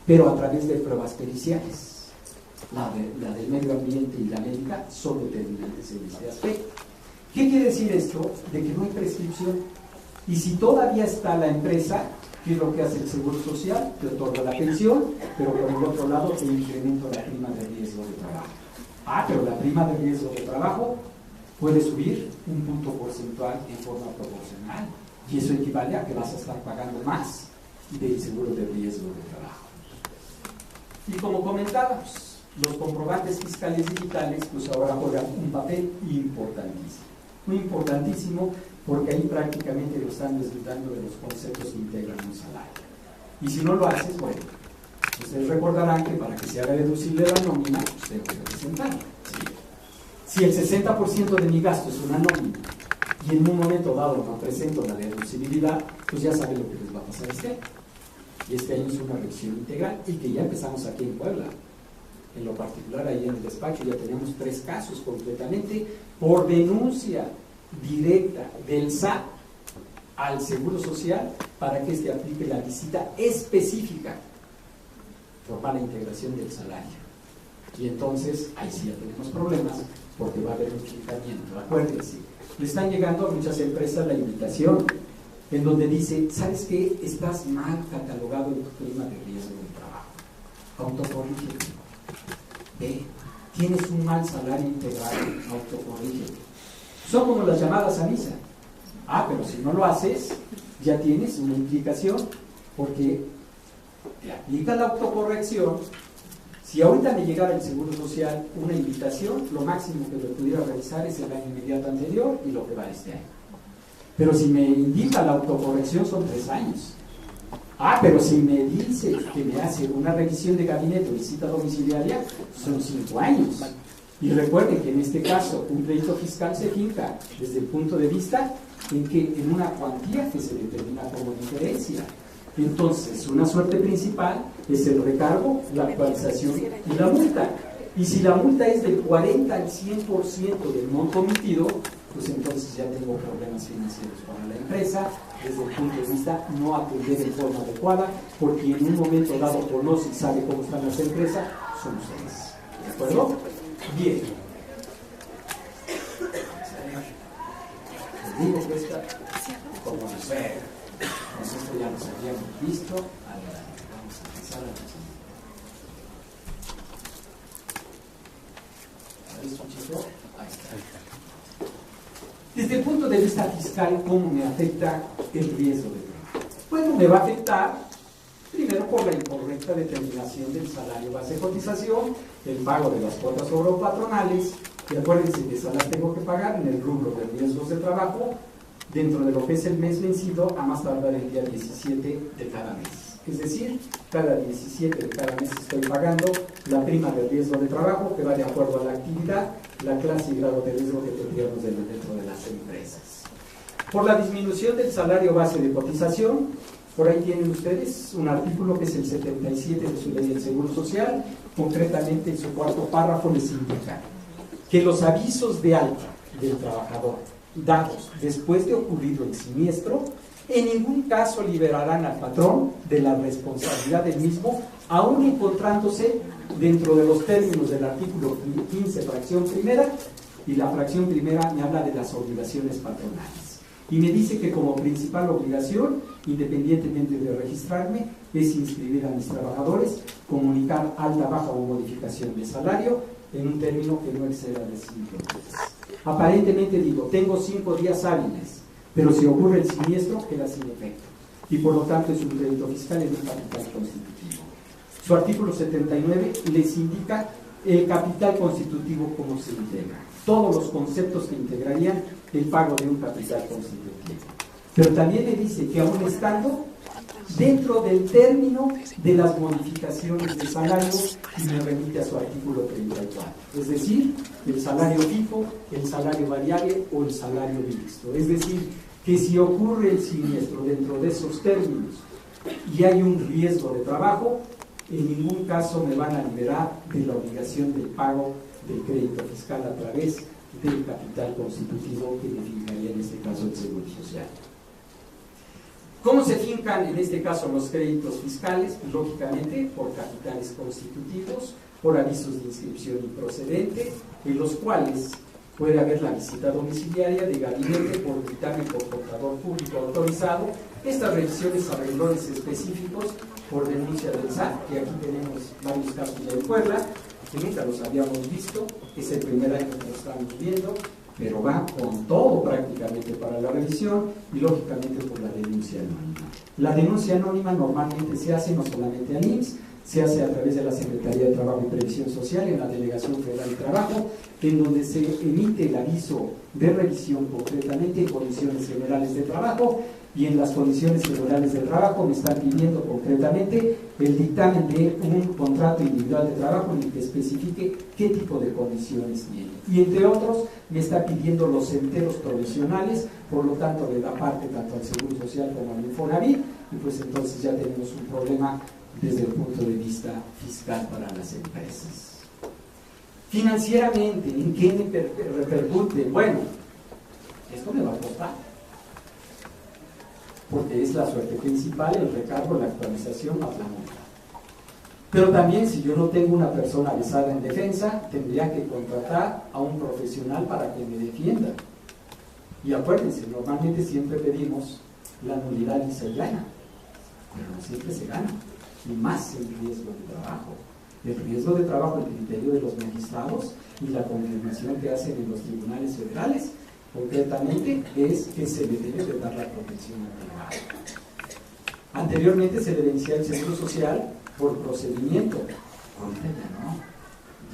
pero a través de pruebas periciales. La del medio ambiente y la médica son determinantes en este aspecto. ¿Qué quiere decir esto? De que no hay prescripción. Y si todavía está la empresa, ¿qué es lo que hace el Seguro Social? Te otorga la pensión, pero por el otro lado te incrementa la prima de riesgo de trabajo. Pero la prima de riesgo de trabajo puede subir un punto porcentual en forma proporcional. Y eso equivale a que vas a estar pagando más del seguro de riesgo de trabajo. Y como comentábamos, los comprobantes fiscales digitales pues ahora juegan un papel importantísimo. Muy importantísimo, porque ahí prácticamente lo están desnudando de los conceptos que integran un salario. Y si no lo haces, bueno, ustedes recordarán que para que se haga deducible la nómina, pues tengo que presentarla. ¿Sí? Si el 60% de mi gasto es una nómina y en un momento dado no presento la deducibilidad, pues ya saben lo que les va a pasar este año. Y este año es una revisión integral y que ya empezamos aquí en Puebla. En lo particular, ahí en el despacho ya tenemos 3 casos completamente por denuncia directa del SAT al Seguro Social para que éste aplique la visita específica por mala integración del salario. Y entonces, ahí sí ya tenemos problemas porque va a haber un chicamiento. Acuérdense, le están llegando a muchas empresas la invitación en donde dice: ¿sabes qué? Estás mal catalogado en tu prima de riesgo de trabajo. Autocorrígete. Tienes un mal salario integral, autocorrígete. Son como las llamadas a misa. Pero si no lo haces, ya tienes una implicación, porque te aplica la autocorrección. Si ahorita me llegara el Seguro Social una invitación, lo máximo que lo pudiera realizar es el año inmediato anterior y lo que va este año. Pero si me indica la autocorrección son 3 años. Pero si me dice que me hace una revisión de gabinete o visita domiciliaria, son 5 años. Y recuerden que en este caso un crédito fiscal se finca desde el punto de vista en una cuantía que se determina como diferencia. Entonces, una suerte principal es el recargo, la actualización y la multa. Y si la multa es del 40 al 100% del monto omitido, pues entonces ya tengo problemas financieros para la empresa, desde el punto de vista no atender en forma adecuada, porque en un momento dado conoce y sabe cómo están las empresas, son ustedes. ¿De acuerdo? Bien. Les digo que esta, como nos ve, nosotros ya nos habíamos visto. Adelante, vamos a empezar a la siguiente. Ahí está. Desde el punto de vista fiscal, ¿cómo me afecta el riesgo de trabajo? Bueno, me va a afectar primero por la incorrecta determinación del salario base de cotización, el pago de las cuotas patronales, y acuérdense que esas las tengo que pagar en el rubro de riesgos de trabajo dentro de lo que es el mes vencido a más tardar el día 17 de cada mes. Es decir, cada 17 de cada mes estoy pagando la prima de riesgo de trabajo que va de acuerdo a la actividad, la clase y grado de riesgo que tendríamos dentro de las empresas. Por la disminución del salario base de cotización, por ahí tienen ustedes un artículo que es el 77 de su ley del Seguro Social, concretamente en su 4º párrafo les indica que los avisos de alta del trabajador dados después de ocurrido el siniestro en ningún caso liberarán al patrón de la responsabilidad del mismo, aún encontrándose dentro de los términos del artículo 15, fracción primera, y la fracción primera me habla de las obligaciones patronales. Y me dice que como principal obligación, independientemente de registrarme, es inscribir a mis trabajadores, comunicar alta, baja o modificación de salario en un término que no exceda de 5 días. Aparentemente digo, tengo 5 días hábiles, pero si ocurre el siniestro, queda sin efecto. Y por lo tanto es un crédito fiscal en un capital constitutivo. Su artículo 79 les indica el capital constitutivo cómo se integra, todos los conceptos que integrarían el pago de un capital constitutivo. Pero también le dice que aún estando dentro del término de las modificaciones de salario, y me remite a su artículo 34, es decir, el salario fijo, el salario variable o el salario mixto. Es decir, que si ocurre el siniestro dentro de esos términos y hay un riesgo de trabajo, en ningún caso me van a liberar de la obligación del pago del crédito fiscal a través del capital constitutivo que definiría en este caso el Seguro Social. ¿Cómo se fincan en este caso los créditos fiscales? Lógicamente por capitales constitutivos, por avisos de inscripción improcedente, en los cuales puede haber la visita domiciliaria de gabinete por dictamen por contador público autorizado, estas revisiones a renglores específicos por denuncia del SAT, que aquí tenemos varios casos de Puebla, que nunca los habíamos visto, es el primer año que lo estamos viendo, pero va con todo prácticamente para la revisión y lógicamente por la denuncia anónima. La denuncia anónima normalmente se hace no solamente al IMSS, se hace a través de la Secretaría de Trabajo y Previsión Social en la Delegación Federal de Trabajo, en donde se emite el aviso de revisión concretamente en condiciones generales de trabajo, y en las condiciones generales de trabajo me están pidiendo concretamente el dictamen de un contrato individual de trabajo en el que especifique qué tipo de condiciones tiene. Y entre otros me está pidiendo los enteros provisionales, por lo tanto le da parte tanto al Seguro Social como al Infonavit, y pues entonces ya tenemos un problema desde el punto de vista fiscal para las empresas. Financieramente, ¿en qué me repercute? Bueno, esto me va a costar, porque es la suerte principal, el recargo, la actualización más la multa. Pero también si yo no tengo una persona avisada en defensa, tendría que contratar a un profesional para que me defienda. Y acuérdense, normalmente siempre pedimos la nulidad y se gana, pero no siempre se gana, y más el riesgo de trabajo. El riesgo de trabajo, el criterio de los magistrados y la confirmación que hacen en los tribunales federales, concretamente es que se le debe de dar la protección al trabajo. Anteriormente se le vencía el Seguro Social por procedimiento, ahorita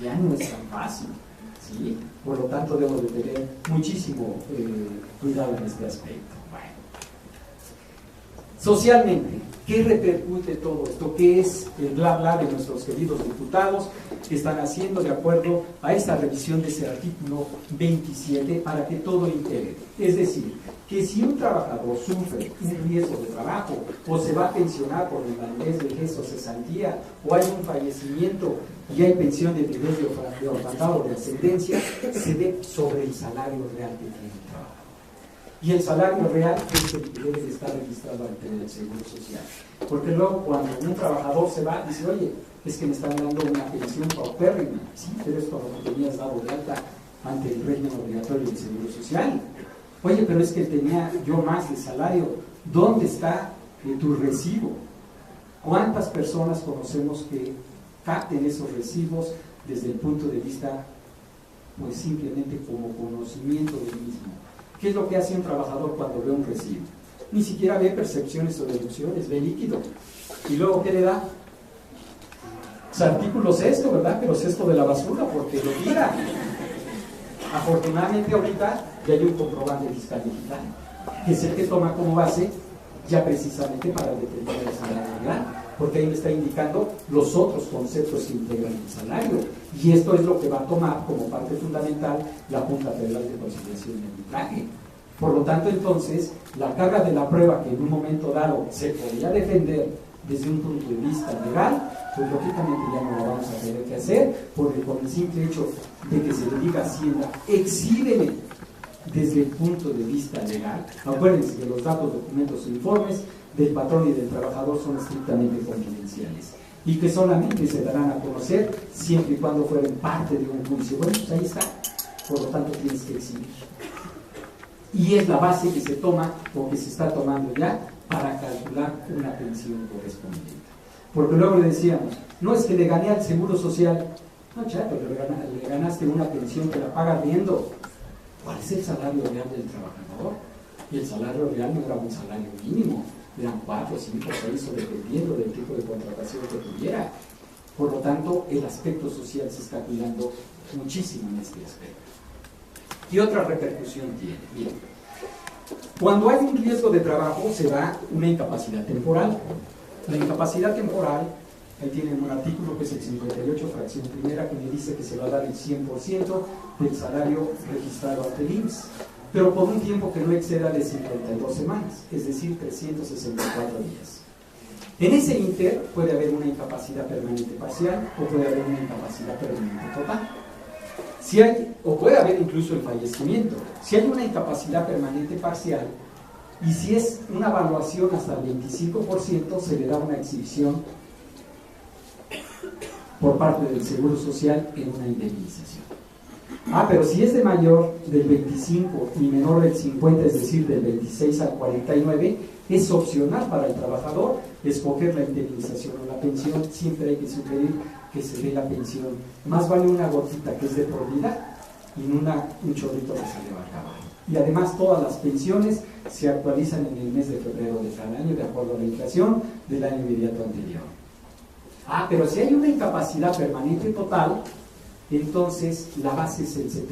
ya no es tan fácil, ¿sí? Por lo tanto debo de tener muchísimo cuidado en este aspecto. Bueno. Socialmente, ¿qué repercute todo esto? ¿Qué es el bla bla de nuestros queridos diputados que están haciendo de acuerdo a esta revisión de ese artículo 27 para que todo integre? Es decir, que si un trabajador sufre un riesgo de trabajo o se va a pensionar por invalidez, vejez o cesantía, o hay un fallecimiento y hay pensión de nivel de orfandad o de ascendencia, se ve sobre el salario real que tiene el trabajador. Y el salario real es el que debe de estar registrado ante el Seguro Social. Porque luego cuando un trabajador se va, dice, oye, es que me están dando una pensión paupérrima. Sí, pero es como que tenías dado de alta ante el régimen obligatorio del Seguro Social. Oye, pero es que tenía yo más de salario. ¿Dónde está tu recibo? ¿Cuántas personas conocemos que capten esos recibos desde el punto de vista, pues simplemente como conocimiento del mismo? ¿Qué es lo que hace un trabajador cuando ve un recibo? Ni siquiera ve percepciones o deducciones, ve líquido. ¿Y luego qué le da? Pues artículo sexto, ¿verdad? Pero sexto de la basura, porque lo tira. Afortunadamente ahorita ya hay un comprobante fiscal digital, que es el que toma como base ya precisamente para determinar el salario real, porque ahí me está indicando los otros conceptos que integran el salario, y esto es lo que va a tomar como parte fundamental la Junta Federal de Conciliación y Arbitraje. Por lo tanto, entonces, la carga de la prueba que en un momento dado se podría defender desde un punto de vista legal, pues lógicamente ya no lo vamos a tener que hacer, porque con el simple hecho de que se le diga a Hacienda, exhíbeme desde el punto de vista legal. Acuérdense que los datos, documentos e informes del patrón y del trabajador son estrictamente confidenciales y que solamente se darán a conocer siempre y cuando fueren parte de un juicio. Bueno, pues ahí está, por lo tanto tienes que exhibir. Y es la base que se toma o que se está tomando ya para calcular una pensión correspondiente. Porque luego le decíamos, no es que le gané al Seguro Social, no chato, le ganaste una pensión que la paga riendo. ¿Cuál es el salario real del trabajador? Y el salario real no era un salario mínimo, eran 4, 5, 6, o dependiendo del tipo de contratación que tuviera. Por lo tanto, el aspecto social se está cuidando muchísimo en este aspecto. ¿Qué otra repercusión tiene? Bien, cuando hay un riesgo de trabajo se da una incapacidad temporal. La incapacidad temporal, ahí tienen un artículo que es el 58, fracción primera, que me dice que se va a dar el 100% del salario registrado ante el IMSS, pero por un tiempo que no exceda de 52 semanas, es decir, 364 días. En ese inter puede haber una incapacidad permanente parcial o puede haber una incapacidad permanente total. Si hay, o puede haber incluso el fallecimiento. Si hay una incapacidad permanente parcial y si es una evaluación hasta el 25%, se le da una exhibición por parte del Seguro Social en una indemnización. Pero si es de mayor del 25 y menor del 50, es decir, del 26 al 49, es opcional para el trabajador escoger la indemnización o la pensión. Siempre hay que sugerir que se dé la pensión. Más vale una gotita que es de por vida y un chorrito que se le va a acabar. Y además todas las pensiones se actualizan en el mes de febrero de cada año de acuerdo a la inflación del año inmediato anterior. Pero si hay una incapacidad permanente total, entonces la base es el 70%.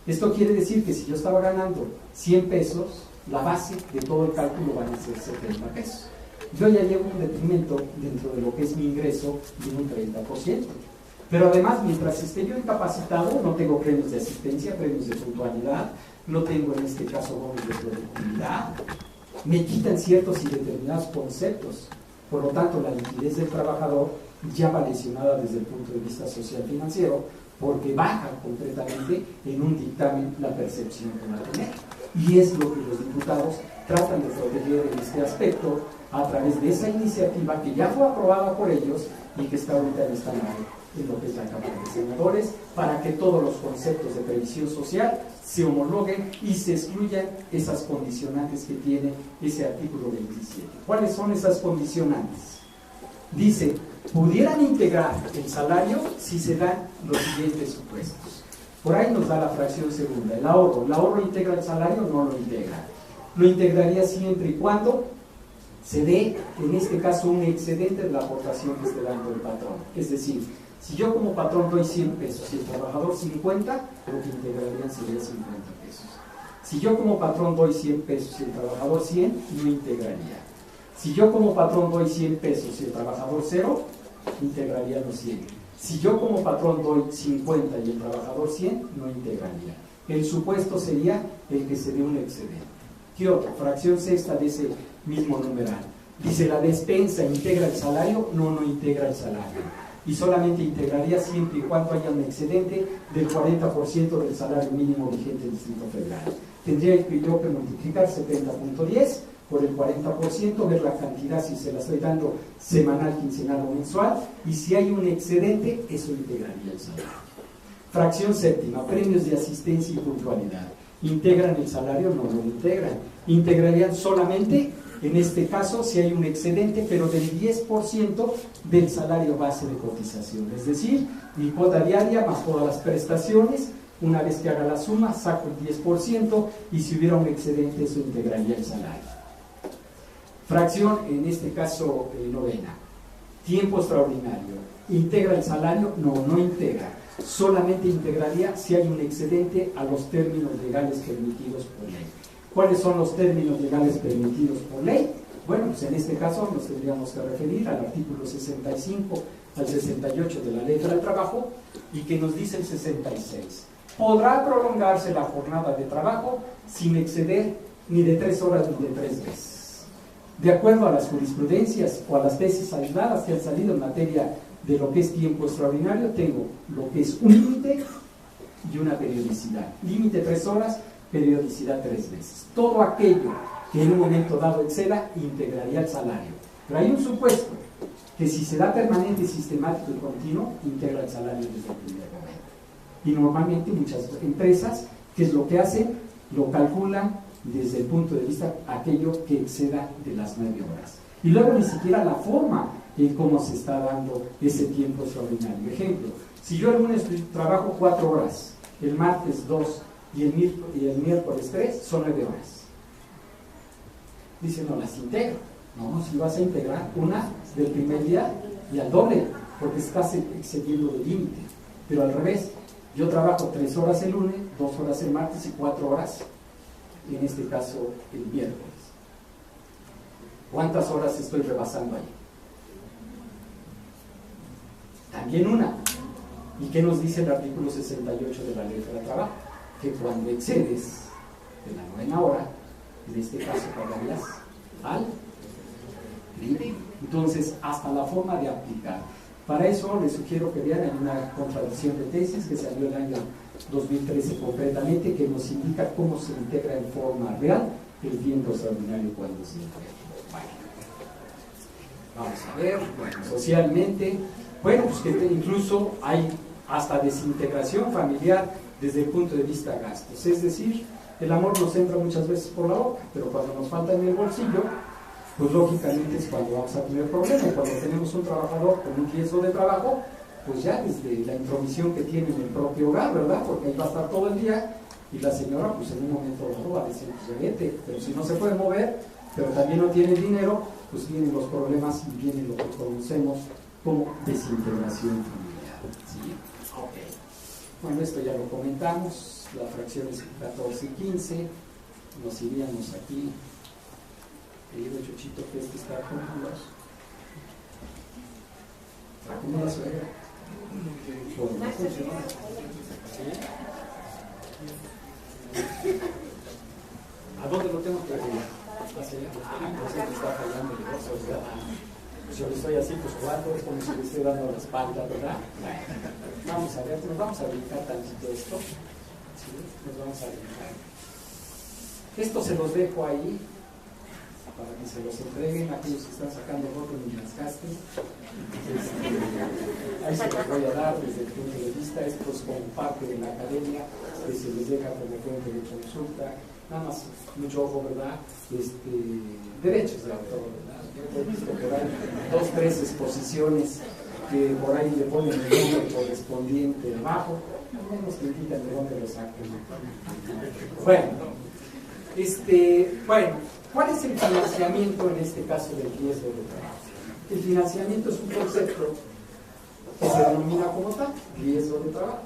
Esto quiere decir que si yo estaba ganando 100 pesos, la base de todo el cálculo van a ser 70 pesos. Yo ya llevo un detrimento dentro de lo que es mi ingreso de un 30%. Pero además, mientras esté yo incapacitado, no tengo premios de asistencia, premios de puntualidad, no tengo en este caso bonos de productividad, me quitan ciertos y determinados conceptos. Por lo tanto, la liquidez del trabajador ya va lesionada desde el punto de vista social financiero, porque baja completamente en un dictamen la percepción que va a tener. Y es lo que los diputados tratan de proteger en este aspecto a través de esa iniciativa que ya fue aprobada por ellos y que está ahorita en esta en lo que es la Cámara de Senadores, para que todos los conceptos de previsión social se homologuen y se excluyan esas condicionantes que tiene ese artículo 27. ¿Cuáles son esas condicionantes? Dice, pudieran integrar el salario si se dan los siguientes supuestos. Por ahí nos da la fracción segunda, el ahorro. ¿El ahorro integra el salario? No lo integra. Lo integraría siempre y cuando se dé, en este caso, un excedente de la aportación que esté dando el patrón. Es decir, si yo como patrón doy 100 pesos y el trabajador 50, lo que integrarían sería 50 pesos. Si yo como patrón doy 100 pesos y el trabajador 100, no integraría. Si yo como patrón doy 100 pesos y el trabajador 0, integraría los 100. Si yo como patrón doy 50 y el trabajador 100, no integraría. El supuesto sería el que se dé un excedente. ¿Qué otro? Fracción sexta de ese mismo numeral. Dice, la despensa integra el salario, no integra el salario. Y solamente integraría siempre y cuando haya un excedente del 40% del salario mínimo vigente del Distrito Federal. Tendría yo que multiplicar 70.10 por el 40%, ver la cantidad si se la estoy dando semanal, quincenal o mensual, y si hay un excedente, eso integraría el salario. Fracción séptima, premios de asistencia y puntualidad. ¿Integran el salario? No lo integran. Integrarían solamente, en este caso, si hay un excedente, pero del 10% del salario base de cotización. Es decir, mi cuota diaria más todas las prestaciones, una vez que haga la suma, saco el 10% y si hubiera un excedente, eso integraría el salario. Fracción, en este caso, novena. Tiempo extraordinario. ¿Integra el salario? No integra. Solamente integraría si hay un excedente a los términos legales permitidos por ley. ¿Cuáles son los términos legales permitidos por ley? Bueno, pues en este caso nos tendríamos que referir al artículo 65 al 68 de la Ley del Trabajo, y que nos dice el 66. Podrá prolongarse la jornada de trabajo sin exceder ni de 3 horas ni de 3 veces. De acuerdo a las jurisprudencias o a las tesis aisladas que han salido en materia de lo que es tiempo extraordinario, tengo lo que es un límite y una periodicidad. Límite 3 horas, periodicidad 3 veces. Todo aquello que en un momento dado exceda, integraría el salario. Pero hay un supuesto, que si se da permanente, sistemático y continuo, integra el salario desde el primer momento. Y normalmente muchas empresas, ¿qué es lo que hacen? Lo calculan desde el punto de vista aquello que exceda de las 9 horas. Y luego ni siquiera la forma en cómo se está dando ese tiempo extraordinario. Ejemplo, si yo el lunes trabajo 4 horas, el martes 2 y el miércoles 3, son 9 horas. Dice, no las integro. No, si vas a integrar una del primer día y al doble, porque estás excediendo el límite. Pero al revés, yo trabajo 3 horas el lunes, 2 horas el martes y 4 horas, en este caso, el miércoles. ¿Cuántas horas estoy rebasando ahí? También una. ¿Y qué nos dice el artículo 68 de la Ley del Trabajo? Que cuando excedes de la 9ª hora, en este caso pagarías al límite. Entonces, hasta la forma de aplicar. Para eso les sugiero que vean, hay una contradicción de tesis que salió el año 2013 concretamente, que nos indica cómo se integra en forma real el tiempo extraordinario cuando se integra. Bueno, vamos a ver, bueno, socialmente, bueno, pues que incluso hay hasta desintegración familiar desde el punto de vista gastos, es decir, el amor nos entra muchas veces por la boca, pero cuando nos falta en el bolsillo, pues lógicamente es cuando vamos a tener problemas. Cuando tenemos un trabajador con un riesgo de trabajo, pues ya desde la intromisión que tiene en el propio hogar, ¿verdad? Porque ahí va a estar todo el día y la señora pues en un momento dado va a decir, pues vete, pero si no se puede mover, pero también no tiene dinero, pues vienen los problemas y viene lo que conocemos como desintegración familiar. ¿Sí? Okay. Bueno, esto ya lo comentamos, las fracciones 14 y 15, nos iríamos aquí. Querido Chuchito, que está con los. ¿Cómo la suegra? Bueno, no funciona. ¿A dónde lo tengo que arreglar? Hacia allá. Entonces me está fallando el negocio, ¿verdad? Pues yo le estoy así, pues jugando, es como si le estoy dando la espalda, ¿verdad? Vamos a ver, nos vamos a brincar tantito esto. ¿Sí? Nos vamos a brincar. Esto se los dejo ahí, para que se los entreguen a aquellos que están sacando fotos mientras gasten. Ahí se los voy a dar desde el punto de vista, esto es como parte de la academia, que se les deja como fuente de consulta, nada más, mucho ojo, ¿verdad? Derechos de autor, ¿verdad? Yo he visto que dan 2, 3 exposiciones que por ahí le ponen el nombre correspondiente abajo, al menos que indican de dónde lo sacan. Bueno, ¿cuál es el financiamiento en este caso del riesgo de trabajo? El financiamiento es un concepto que se denomina como tal, riesgo de trabajo.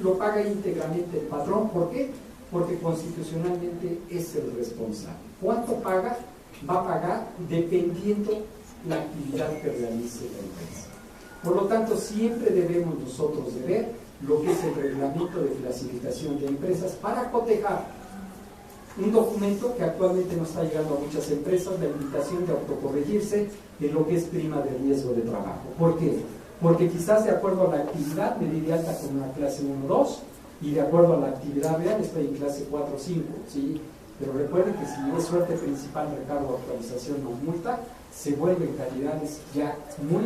Lo paga íntegramente el patrón. ¿Por qué? Porque constitucionalmente es el responsable. ¿Cuánto paga? Va a pagar dependiendo la actividad que realice la empresa. Por lo tanto, siempre debemos nosotros de ver lo que es el reglamento de clasificación de empresas para cotejar un documento que actualmente no está llegando a muchas empresas, la invitación de autocorregirse en lo que es prima de riesgo de trabajo. ¿Por qué? Porque quizás de acuerdo a la actividad me di de alta con una clase 1-2 y de acuerdo a la actividad real estoy en clase 4-5, ¿sí? Pero recuerden que si es suerte principal, recargo, actualización más multa, se vuelven calidades ya muy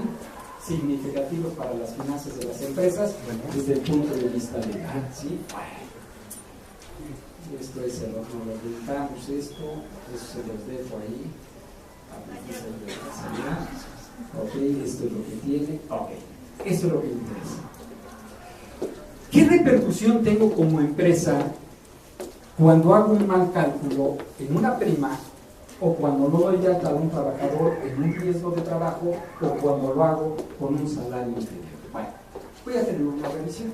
significativos para las finanzas de las empresas desde el punto de vista legal, ¿sí? Esto es el otro, lo pintamos esto, eso se los dejo ahí, ok, esto es lo que tiene, ok, esto es lo que interesa. ¿Qué repercusión tengo como empresa cuando hago un mal cálculo en una prima o cuando no doy de alta a un trabajador en un riesgo de trabajo o cuando lo hago con un salario inferior? Bueno, voy a tener una revisión.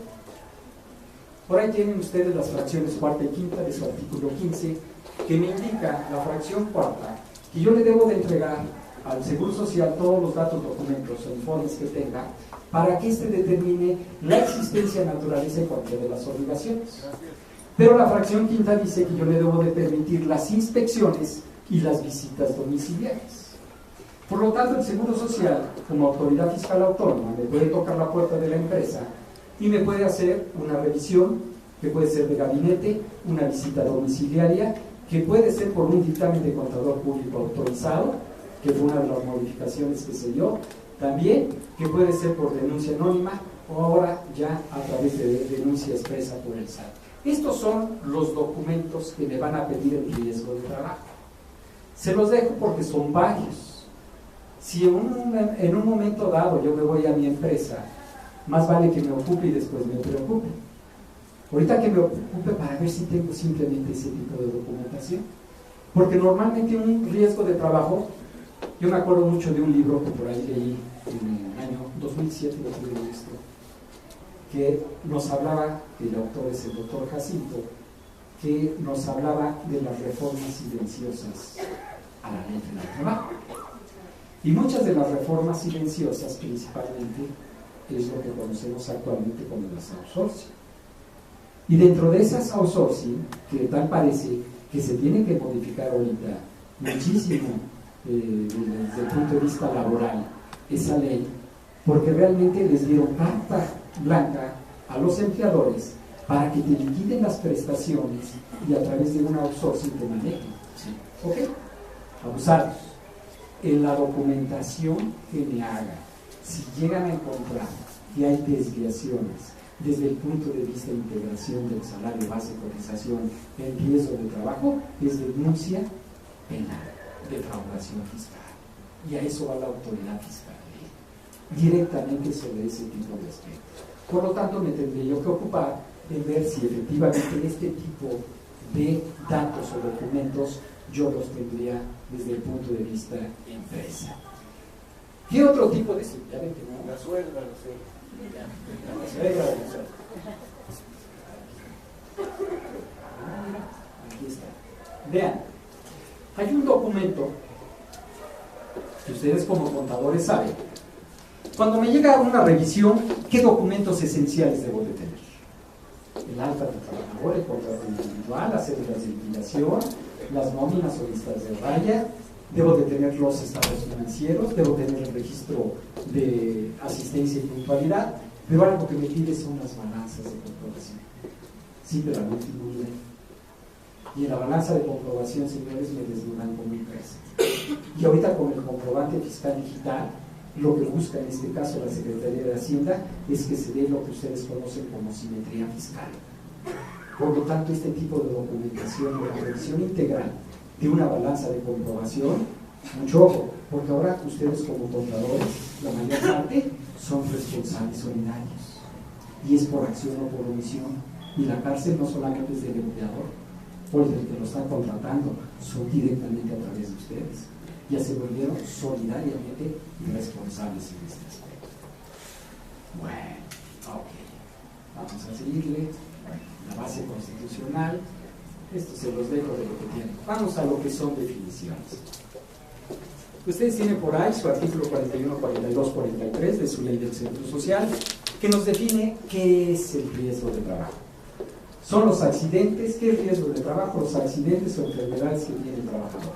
Por ahí tienen ustedes las fracciones cuarta y quinta de su artículo 15, que me indica la fracción cuarta que yo le debo de entregar al Seguro Social todos los datos, documentos o informes que tenga para que éste determine la existencia, naturaleza y cualquiera de las obligaciones. Pero la fracción quinta dice que yo le debo de permitir las inspecciones y las visitas domiciliarias. Por lo tanto, el Seguro Social, como autoridad fiscal autónoma, me puede tocar la puerta de la empresa y me puede hacer una revisión, que puede ser de gabinete, una visita domiciliaria, que puede ser por un dictamen de contador público autorizado, que fue una de las modificaciones que se dio, también que puede ser por denuncia anónima o ahora ya a través de denuncia expresa por el SAT. Estos son los documentos que me van a pedir el riesgo de trabajo. Se los dejo porque son varios. Si en un momento dado yo me voy a mi empresa, más vale que me ocupe y después me preocupe. Ahorita que me ocupe para ver si tengo simplemente ese tipo de documentación. Porque normalmente un riesgo de trabajo, yo me acuerdo mucho de un libro que por ahí leí en el año 2007 lo tuve visto, que nos hablaba, el autor es el doctor Jacinto, que nos hablaba de las reformas silenciosas a la ley del trabajo. Y muchas de las reformas silenciosas, principalmente, es lo que conocemos actualmente como las outsourcing. Y dentro de esas outsourcing, que tal parece que se tiene que modificar ahorita muchísimo desde el punto de vista laboral, esa ley, porque realmente les dieron carta blanca a los empleadores para que te liquiden las prestaciones y a través de una outsourcing te manejen. Sí. ¿Ok? Abusados. En la documentación que me haga, si llegan a encontrar que hay desviaciones desde el punto de vista de integración del salario base de cotización en riesgo de trabajo, es denuncia penal, defraudación fiscal. Y a eso va la autoridad fiscal, directamente sobre ese tipo de aspectos. Por lo tanto, me tendré yo que ocupar en ver si efectivamente este tipo de datos o documentos yo los tendría desde el punto de vista empresa. ¿Qué otro tipo de seguridad? La suelda, no sé. Aquí está. Vean, hay un documento que ustedes como contadores saben. Cuando me llega una revisión, ¿qué documentos esenciales debo de tener? El alta del trabajador, el contrato individual, las cédulas de liquidación, las nóminas o listas de raya, debo de tener los estados financieros, debo tener el registro de asistencia y puntualidad, pero algo que me pide son las balanzas de comprobación. Sí, pero al último nivel. Y en la balanza de comprobación, señores, me desnudan como empresa. Y ahorita con el comprobante fiscal digital, lo que busca en este caso la Secretaría de Hacienda es que se dé lo que ustedes conocen como simetría fiscal. Por lo tanto, este tipo de documentación o la revisión integral de una balanza de comprobación, mucho ojo, porque ahora ustedes como contadores, la mayor parte, son responsables solidarios. Y es por acción o por omisión. Y la cárcel no solamente es del empleador o el que lo está contratando, son directamente a través de ustedes. Ya se volvieron solidariamente responsables en este aspecto. Bueno, ok. Vamos a seguirle. La base constitucional. Esto se los dejo de lo que tienen. Vamos a lo que son definiciones. Ustedes tienen por ahí su artículo 41, 42, 43 de su ley del Seguro Social, que nos define qué es el riesgo de trabajo. Son los accidentes. ¿Qué es riesgo de trabajo? Los accidentes o enfermedades que tiene el trabajador.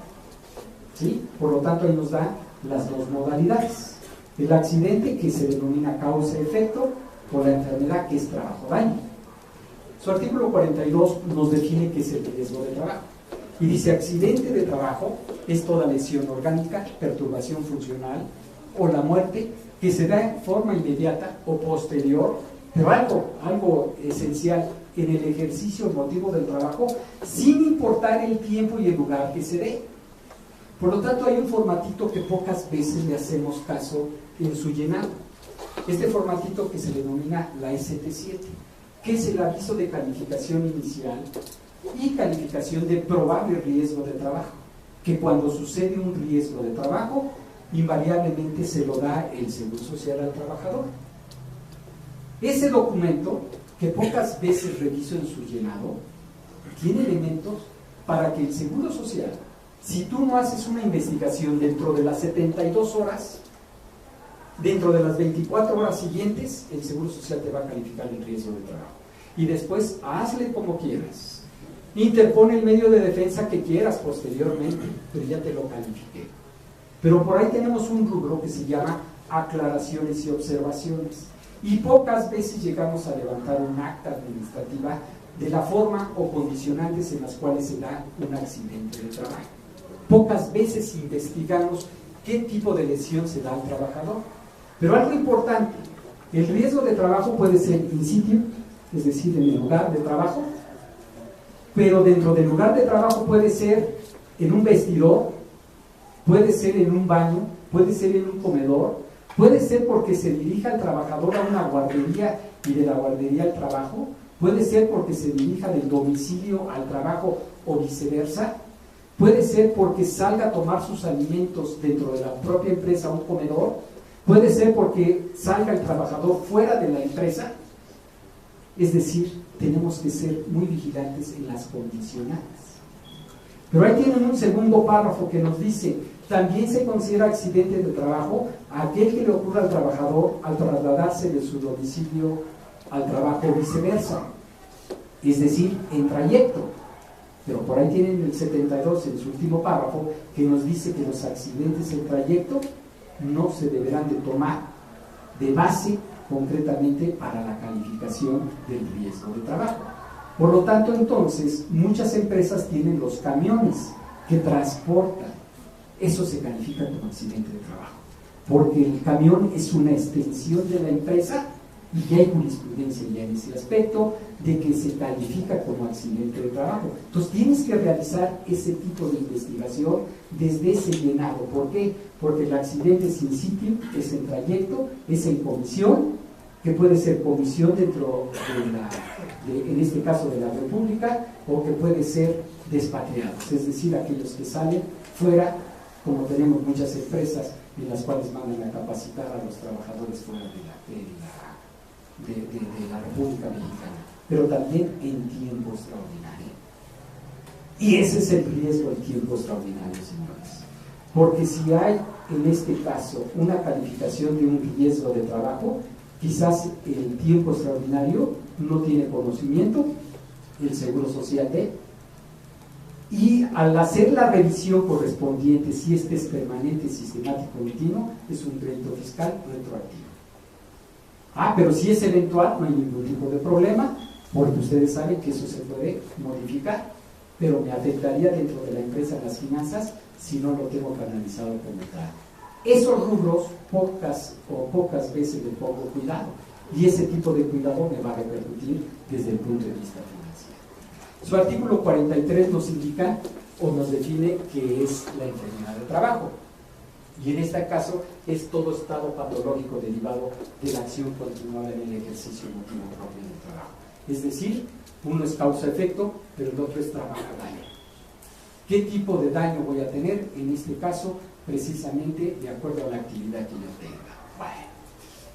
¿Sí? Por lo tanto, ahí nos da las dos modalidades. El accidente, que se denomina causa-efecto, o la enfermedad, que es trabajo-daño. Su artículo 42 nos define qué es el riesgo de trabajo. Y dice: accidente de trabajo es toda lesión orgánica, perturbación funcional o la muerte que se da en forma inmediata o posterior, pero algo esencial, en el ejercicio o motivo del trabajo, sin importar el tiempo y el lugar que se dé. Por lo tanto, hay un formatito que pocas veces le hacemos caso en su llenado. Este formatito que se denomina la ST7, que es el aviso de calificación inicial y calificación de probable riesgo de trabajo, que cuando sucede un riesgo de trabajo, invariablemente se lo da el Seguro Social al trabajador. Ese documento, que pocas veces reviso en su llenado, tiene elementos para que el Seguro Social, si tú no haces una investigación dentro de las 72 horas, dentro de las 24 horas siguientes, el Seguro Social te va a calificar el riesgo de trabajo. Y después, hazle como quieras. Interpone el medio de defensa que quieras posteriormente, pero ya te lo califiqué. Pero por ahí tenemos un rubro que se llama aclaraciones y observaciones. Y pocas veces llegamos a levantar un acta administrativa de la forma o condicionantes en las cuales se da un accidente de trabajo. Pocas veces investigamos qué tipo de lesión se da al trabajador. Pero algo importante, el riesgo de trabajo puede ser in situ, es decir, en el lugar de trabajo, pero dentro del lugar de trabajo puede ser en un vestidor, puede ser en un baño, puede ser en un comedor, puede ser porque se dirija el trabajador a una guardería y de la guardería al trabajo, puede ser porque se dirija del domicilio al trabajo o viceversa, puede ser porque salga a tomar sus alimentos dentro de la propia empresa a un comedor, Puede ser porque salga el trabajador fuera de la empresa, es decir, tenemos que ser muy vigilantes en las condicionantes. Pero ahí tienen un segundo párrafo que nos dice, también se considera accidente de trabajo aquel que le ocurra al trabajador al trasladarse de su domicilio al trabajo o viceversa, es decir, en trayecto. Pero por ahí tienen el 72 en su último párrafo que nos dice que los accidentes en trayecto no se deberán de tomar de base concretamente para la calificación del riesgo de trabajo. Por lo tanto, entonces, muchas empresas tienen los camiones que transportan. Eso se califica como accidente de trabajo, porque el camión es una extensión de la empresa y ya hay jurisprudencia ya en ese aspecto de que se califica como accidente de trabajo. Entonces tienes que realizar ese tipo de investigación desde ese llenado. ¿Por qué? Porque el accidente es in situ, es en trayecto, es en comisión, que puede ser comisión dentro en este caso de la República, o que puede ser despatriados, es decir, aquellos que salen fuera, como tenemos muchas empresas en las cuales mandan a capacitar a los trabajadores fuera de la República Mexicana, pero también en tiempo extraordinario. Y ese es el riesgo del tiempo extraordinario, señores, porque si hay en este caso una calificación de un riesgo de trabajo, quizás el tiempo extraordinario no tiene conocimiento, el Seguro Social y al hacer la revisión correspondiente, si este es permanente, sistemático, continuo, es un crédito fiscal retroactivo. Pero si es eventual, no hay ningún tipo de problema, porque ustedes saben que eso se puede modificar, pero me afectaría dentro de la empresa en las finanzas si no lo tengo canalizado como tal. Esos rubros pocas veces le pongo cuidado, y ese tipo de cuidado me va a repercutir desde el punto de vista financiero. Su artículo 43 nos indica o nos define qué es la enfermedad de trabajo, y en este caso es todo estado patológico derivado de la acción continuada en el ejercicio motivo propio del trabajo. Es decir, uno es causa-efecto, pero el otro es trabajo-daño. ¿Qué tipo de daño voy a tener? En este caso, precisamente de acuerdo a la actividad que yo tenga. Bueno,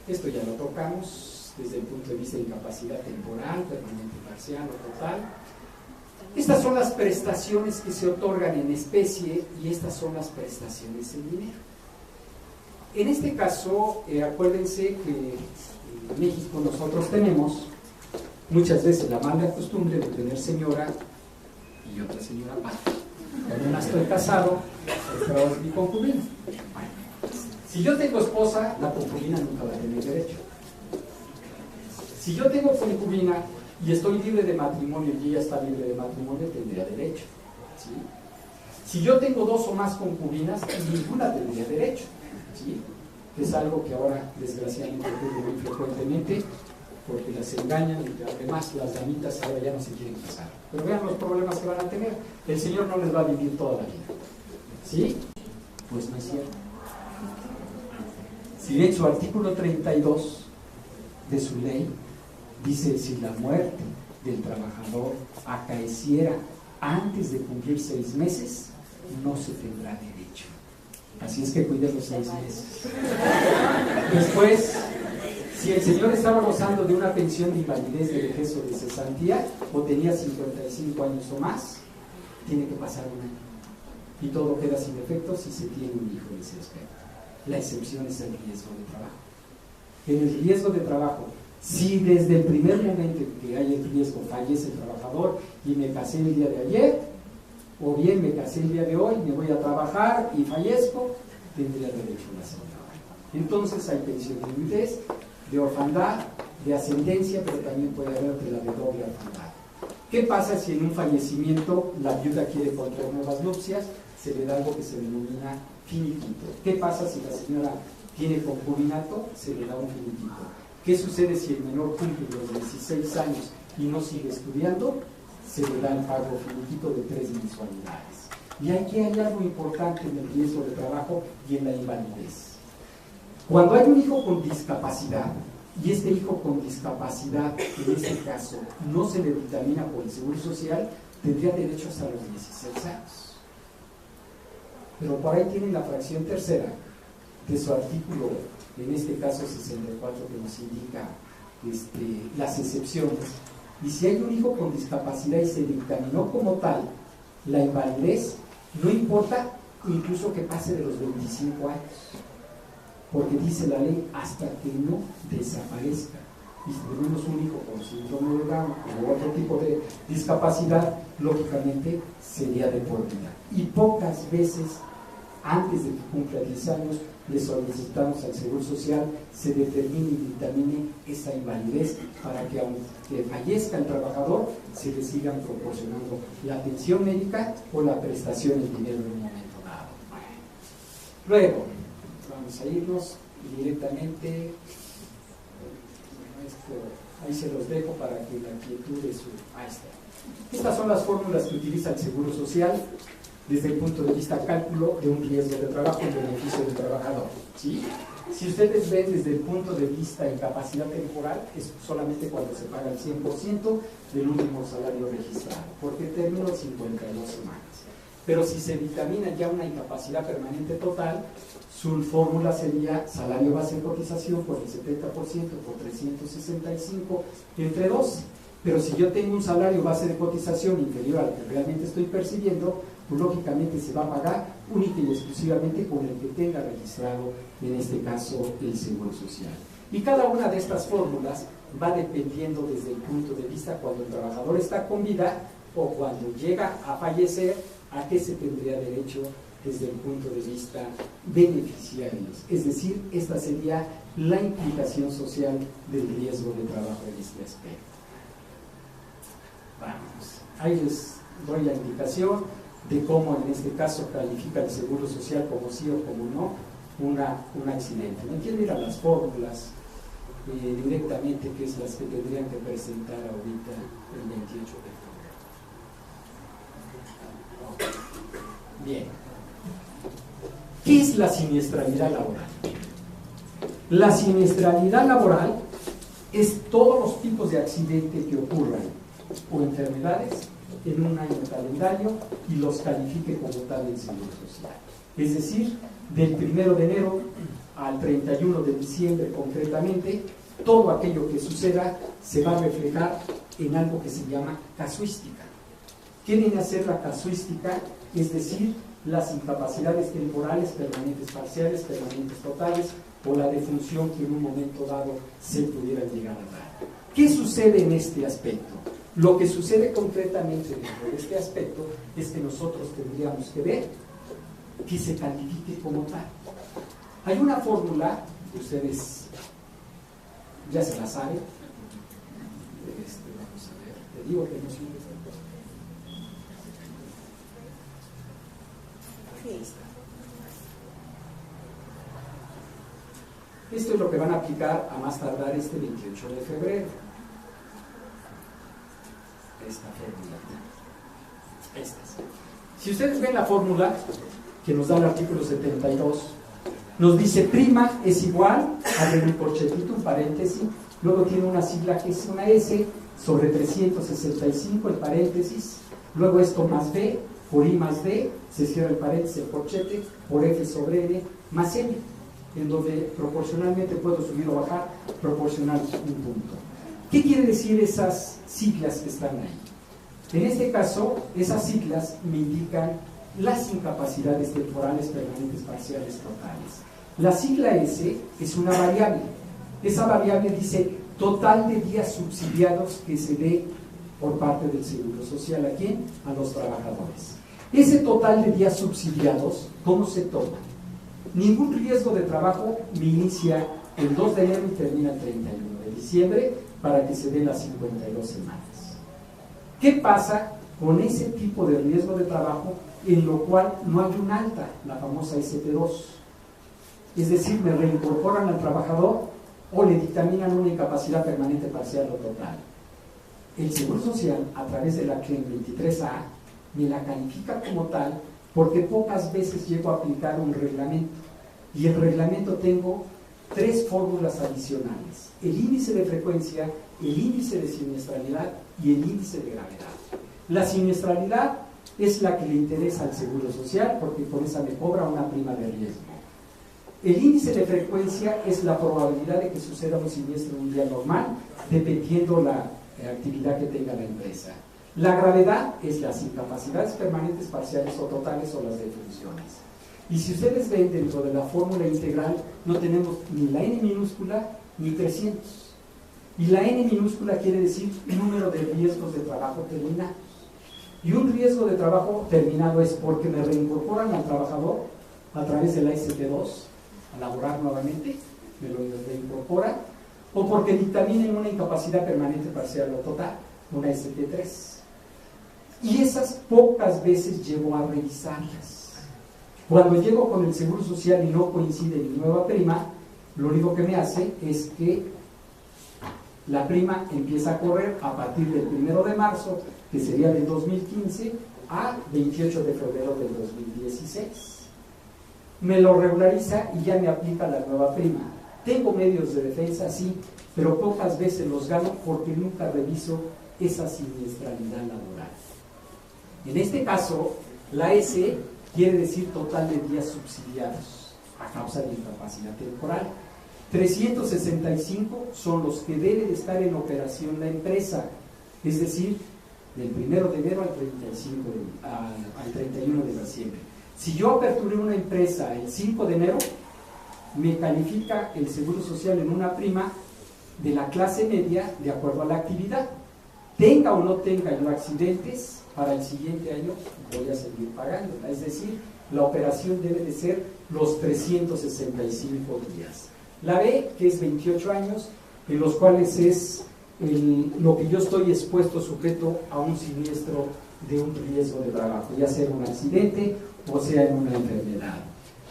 esto ya lo tocamos desde el punto de vista de incapacidad temporal, permanente, parcial o total. Estas son las prestaciones que se otorgan en especie y estas son las prestaciones en dinero. En este caso, acuérdense que en México nosotros tenemos muchas veces la mala costumbre de tener señora y otra señora aparte. Con una estoy casado, otra es mi concubina. Bueno, si yo tengo esposa, la concubina nunca va a tener derecho. Si yo tengo concubina y estoy libre de matrimonio y ella está libre de matrimonio, tendría derecho, ¿sí? Si yo tengo dos o más concubinas, ninguna tendría derecho, ¿sí? Es algo que ahora desgraciadamente ocurre muy frecuentemente, porque las engañan y además las damitas ahora ya no se quieren casar. Pero vean los problemas que van a tener. El Señor no les va a vivir toda la vida, ¿sí? Pues no es cierto. Si ven su artículo 32 de su ley, dice: si la muerte del trabajador acaeciera antes de cumplir 6 meses, no se tendrá derecho. Así es que cuide los 6 meses. Después, si el señor estaba gozando de una pensión de invalidez, de vejez o de cesantía, o tenía 55 años o más, tiene que pasar un año. Y todo queda sin efecto si se tiene un hijo en ese aspecto. La excepción es el riesgo de trabajo. En el riesgo de trabajo, si desde el primer momento en que hay el riesgo fallece el trabajador y me casé el día de ayer, o bien me casé el día de hoy, me voy a trabajar y fallezco, tendría derecho a la señora. Entonces hay pensión de viudez, de orfandad, de ascendencia, pero también puede haber de la de doble orfandad. ¿Qué pasa si en un fallecimiento la viuda quiere contraer nuevas nupcias? Se le da algo que se denomina finiquito. ¿Qué pasa si la señora tiene concubinato? Se le da un finiquito. ¿Qué sucede si el menor cumple los 16 años y no sigue estudiando? Se le da el pago finiquito de 3 mensualidades. Y aquí hay algo importante en el riesgo de trabajo y en la invalidez. Cuando hay un hijo con discapacidad, y este hijo con discapacidad, en este caso, no se le dictamina por el Seguro Social, tendría derecho hasta los 16 años. Pero por ahí tienen la fracción tercera, de su artículo, en este caso 64, que nos indica las excepciones. Y si hay un hijo con discapacidad y se dictaminó como tal la invalidez, no importa incluso que pase de los 25 años, porque dice la ley hasta que no desaparezca. Y si tenemos un hijo con síndrome de Down o otro tipo de discapacidad, lógicamente sería de por vida. Y pocas veces, antes de que cumpla 10 años, le solicitamos al Seguro Social se determine y dictamine esa invalidez para que, aunque fallezca el trabajador, se le sigan proporcionando la atención médica o la prestación en dinero en un momento dado. Luego, vamos a irnos directamente. Ahí se los dejo para que la quietud de su... Ahí está. Estas son las fórmulas que utiliza el Seguro Social desde el punto de vista cálculo de un riesgo de trabajo en beneficio del trabajador, ¿sí? Si ustedes ven desde el punto de vista incapacidad temporal, es solamente cuando se paga el 100% del último salario registrado, porque término 52 semanas. Pero si se dictamina ya una incapacidad permanente total, su fórmula sería salario base de cotización por el 70% por 365 entre 12. Pero si yo tengo un salario base de cotización inferior al que realmente estoy percibiendo, pues lógicamente se va a pagar única y exclusivamente con el que tenga registrado, en este caso, el Seguro Social. Y cada una de estas fórmulas va dependiendo desde el punto de vista cuando el trabajador está con vida o cuando llega a fallecer, a qué se tendría derecho desde el punto de vista beneficiario. Es decir, esta sería la implicación social del riesgo de trabajo en este aspecto. Vamos, ahí les doy la indicación de cómo en este caso califica el Seguro Social como sí o como no un accidente. No quiero ir a las fórmulas directamente, que es las que tendrían que presentar ahorita el 28 de febrero. Bien. ¿Qué es la siniestralidad laboral? La siniestralidad laboral es todos los tipos de accidentes que ocurran o enfermedades en un año calendario y los califique como tal el Seguro Social. Es decir, del 1 de enero al 31 de diciembre concretamente, todo aquello que suceda se va a reflejar en algo que se llama casuística. ¿Qué viene a ser la casuística? Es decir, las incapacidades temporales, permanentes parciales, permanentes totales, o la defunción que en un momento dado se pudiera llegar a dar. ¿Qué sucede en este aspecto? Lo que sucede concretamente dentro de este aspecto es que nosotros tendríamos que ver que se califique como tal. Hay una fórmula que ustedes ya se la saben. Vamos a ver, te digo que no es un... Esto es lo que van a aplicar a más tardar este 28 de febrero. Esta fórmula. Si ustedes ven la fórmula que nos da el artículo 72, nos dice prima es igual a un corchetito, un paréntesis, luego tiene una sigla que es una S sobre 365, el paréntesis, luego esto más B, por I más D, se cierra el paréntesis, el corchete, por F sobre N, más N, en donde proporcionalmente puedo subir o bajar, proporcional un punto. ¿Qué quiere decir esas siglas que están ahí? En este caso, esas siglas me indican las incapacidades temporales, permanentes, parciales, totales. La sigla S es una variable. Esa variable dice total de días subsidiados que se dé por parte del Seguro Social. ¿A quién? A los trabajadores. Ese total de días subsidiados, ¿cómo se toma? Ningún riesgo de trabajo me inicia el 2 de enero y termina el 31 de diciembre para que se den las 52 semanas. ¿Qué pasa con ese tipo de riesgo de trabajo en lo cual no hay un alta, la famosa SP2? Es decir, me reincorporan al trabajador o le dictaminan una incapacidad permanente, parcial o total. El Seguro Social, a través de la CLEM 23A, me la califica como tal porque pocas veces llego a aplicar un reglamento. Y el reglamento tengo 3 fórmulas adicionales: el índice de frecuencia, el índice de siniestralidad y el índice de gravedad. La siniestralidad es la que le interesa al Seguro Social porque con esa me cobra una prima de riesgo. El índice de frecuencia es la probabilidad de que suceda un siniestro en un día normal, dependiendo la actividad que tenga la empresa. La gravedad es las incapacidades permanentes, parciales o totales o las defunciones. Y si ustedes ven dentro de la fórmula integral, no tenemos ni la n minúscula ni 300. Y la n minúscula quiere decir número de riesgos de trabajo terminados. Y un riesgo de trabajo terminado es porque me reincorporan al trabajador a través de la ST2 a laborar nuevamente, me lo reincorporan, o porque dictaminen una incapacidad permanente parcial o total, una ST3. Y esas pocas veces llego a revisarlas. Cuando llego con el Seguro Social y no coincide mi nueva prima, lo único que me hace es que la prima empieza a correr a partir del 1 de marzo, que sería del 2015, a 28 de febrero del 2016. Me lo regulariza y ya me aplica la nueva prima. Tengo medios de defensa, sí, pero pocas veces los gano porque nunca reviso esa siniestralidad laboral. En este caso, la S quiere decir total de días subsidiados a causa de incapacidad temporal. 365 son los que debe de estar en operación la empresa, es decir, del 1 de enero al 31 de diciembre. Si yo aperturé una empresa el 5 de enero, me califica el Seguro Social en una prima de la clase media de acuerdo a la actividad. Tenga o no tenga yo accidentes, para el siguiente año voy a seguir pagándola. Es decir, la operación debe de ser los 365 días. La B, que es 28 años, en los cuales es lo que yo estoy expuesto, sujeto a un siniestro de un riesgo de trabajo, ya sea en un accidente o sea en una enfermedad.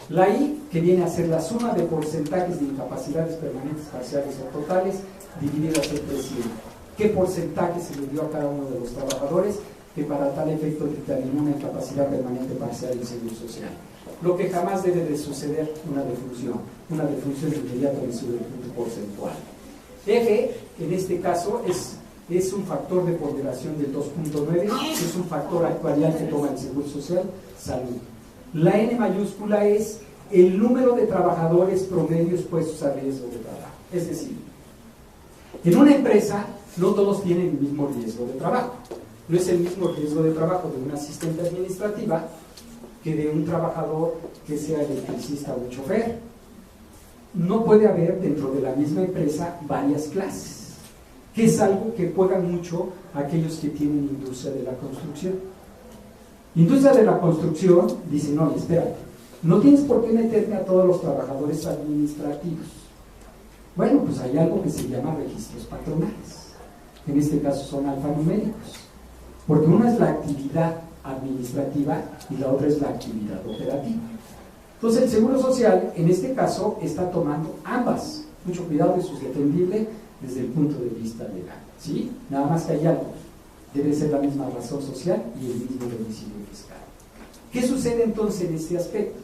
La I, que viene a ser la suma de porcentajes de incapacidades permanentes, parciales o totales, divididas entre 100. ¿Qué porcentaje se le dio a cada uno de los trabajadores que para tal efecto dictaminó una incapacidad permanente parcial del Seguro Social? Lo que jamás debe de suceder, una defunción inmediata de su punto porcentual. F, en este caso, es un factor de ponderación del 2.9, es un factor actuarial que toma el Seguro Social, salud. La N mayúscula es el número de trabajadores promedios puestos a riesgo de trabajo. Es decir, en una empresa no todos tienen el mismo riesgo de trabajo. No es el mismo riesgo de trabajo de una asistente administrativa que de un trabajador que sea electricista o un chofer. No puede haber dentro de la misma empresa varias clases, que es algo que juegan mucho aquellos que tienen industria de la construcción. Industria de la construcción dice, no, espérate, no tienes por qué meterme a todos los trabajadores administrativos. Bueno, pues hay algo que se llama registros patronales. En este caso son alfanuméricos, porque una es la actividad administrativa y la otra es la actividad operativa. Entonces el Seguro Social en este caso está tomando ambas. Mucho cuidado, eso es defendible desde el punto de vista legal, ¿sí? Nada más que hay algo, debe ser la misma razón social y el mismo domicilio fiscal. ¿Qué sucede entonces en este aspecto?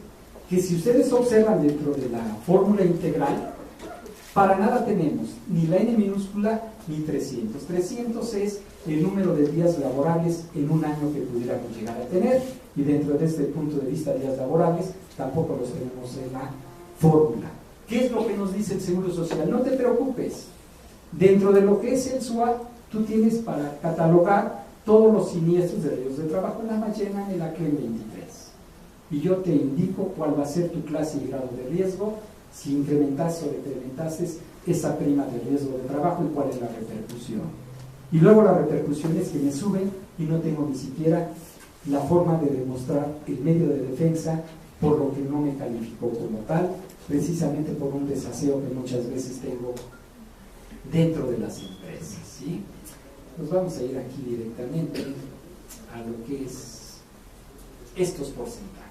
Que si ustedes observan dentro de la fórmula integral, para nada tenemos ni la N minúscula ni 300. 300 es el número de días laborables en un año que pudiéramos llegar a tener, y dentro de este punto de vista días laborables tampoco los tenemos en la fórmula. ¿Qué es lo que nos dice el Seguro Social? No te preocupes, dentro de lo que es el SUA, tú tienes para catalogar todos los siniestros de riesgos de trabajo, nada más llenan el ACLEM 23 y yo te indico cuál va a ser tu clase y grado de riesgo, si incrementaste o decrementaste esa prima de riesgo de trabajo y cuál es la repercusión. Y luego la repercusión es que me suben y no tengo ni siquiera la forma de demostrar el medio de defensa, por lo que no me calificó como tal, precisamente por un desaseo que muchas veces tengo dentro de las empresas, ¿sí? Nos vamos a ir aquí directamente a lo que es estos porcentajes.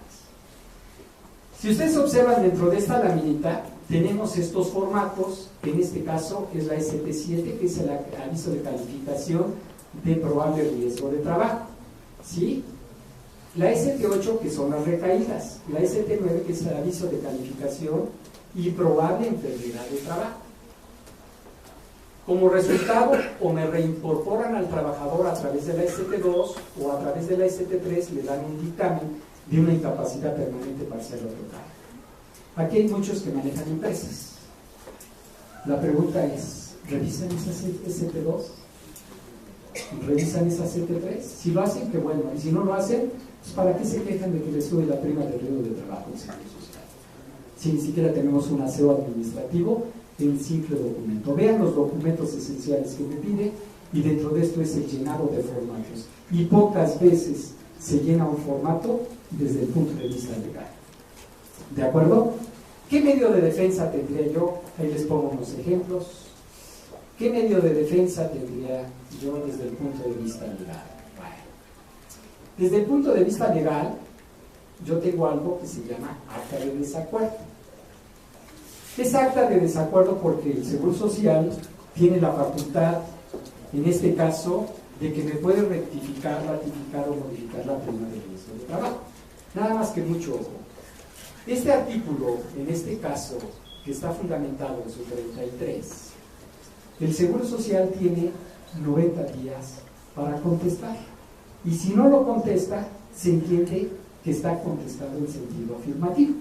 Si ustedes observan dentro de esta laminita, tenemos estos formatos, que en este caso es la ST7, que es el aviso de calificación de probable riesgo de trabajo, ¿sí? La ST8, que son las recaídas, la ST9, que es el aviso de calificación y probable enfermedad de trabajo. Como resultado, o me reincorporan al trabajador a través de la ST2 o a través de la ST3, le dan un dictamen de una incapacidad permanente parcial o total. Aquí hay muchos que manejan empresas. La pregunta es, ¿revisan esas ST2? ¿Revisan esas ST3? Si lo hacen, qué bueno. Y si no lo hacen, pues ¿para qué se quejan de que les sube la prima de riesgo de trabajo en Seguro Social? Si ni siquiera tenemos un aseo administrativo en simple documento. Vean los documentos esenciales que me pide, y dentro de esto es el llenado de formatos. Y pocas veces se llena un formato desde el punto de vista legal. ¿De acuerdo? ¿Qué medio de defensa tendría yo? Ahí les pongo unos ejemplos. ¿Qué medio de defensa tendría yo desde el punto de vista legal? Bueno, desde el punto de vista legal, yo tengo algo que se llama acta de desacuerdo. Es acta de desacuerdo porque el Seguro Social tiene la facultad, en este caso, de que me puede rectificar, ratificar o modificar la prima de riesgo de trabajo. Nada más que mucho ojo. Este artículo, en este caso, que está fundamentado en su 33, el Seguro Social tiene 90 días para contestar. Y si no lo contesta, se entiende que está contestando en sentido afirmativo.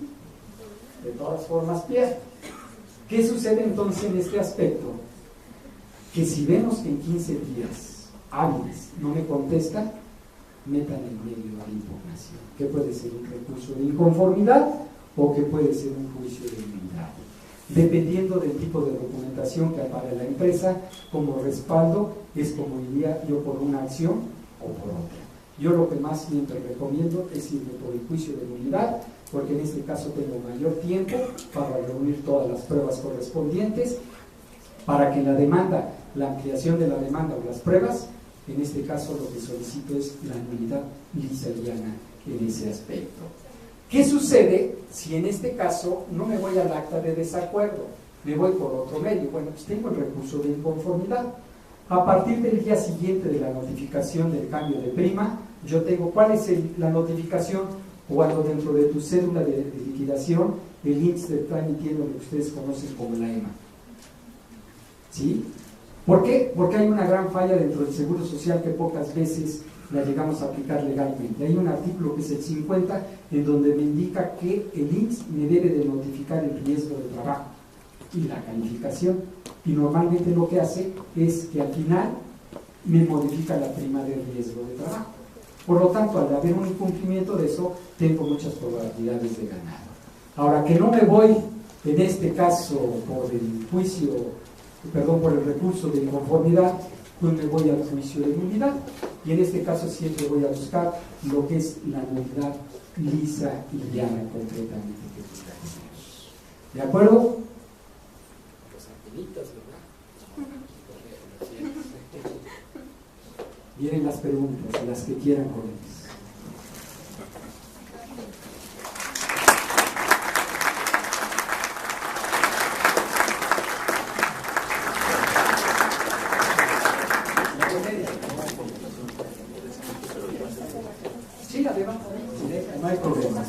De todas formas, pierde. ¿Qué sucede entonces en este aspecto? Que si vemos que en 15 días hábiles no me contesta, metan en medio la impugnación, que puede ser un recurso de inconformidad o que puede ser un juicio de nulidad, dependiendo del tipo de documentación que ampare la empresa. Como respaldo es como iría yo por una acción o por otra. Yo lo que más siempre recomiendo es irme por el juicio de nulidad, porque en este caso tengo mayor tiempo para reunir todas las pruebas correspondientes, para que la demanda, la ampliación de la demanda o las pruebas, en este caso lo que solicito es la nulidad lisa y llana en ese aspecto. ¿Qué sucede si en este caso no me voy al acta de desacuerdo? Me voy por otro medio. Bueno, pues tengo el recurso de inconformidad. A partir del día siguiente de la notificación del cambio de prima, yo tengo, ¿cuál es la notificación? Cuando dentro de tu cédula de liquidación el INSS te está emitiendo lo que ustedes conocen como la EMA. ¿Sí? ¿Por qué? Porque hay una gran falla dentro del Seguro Social que pocas veces la llegamos a aplicar legalmente. Hay un artículo que es el 50 en donde me indica que el INSS me debe de notificar el riesgo de trabajo y la calificación, y normalmente lo que hace es que al final me modifica la prima de riesgo de trabajo. Por lo tanto, al haber un incumplimiento de eso, tengo muchas probabilidades de ganar. Ahora, que no me voy, en este caso, por el juicio, por el recurso de inconformidad, pues me voy al juicio de nulidad, y en este caso siempre voy a buscar lo que es la nulidad lisa y llana concretamente que tenemos. ¿De acuerdo? Vienen las preguntas, las que quieran con ellas. Sí, adelante, no hay problema.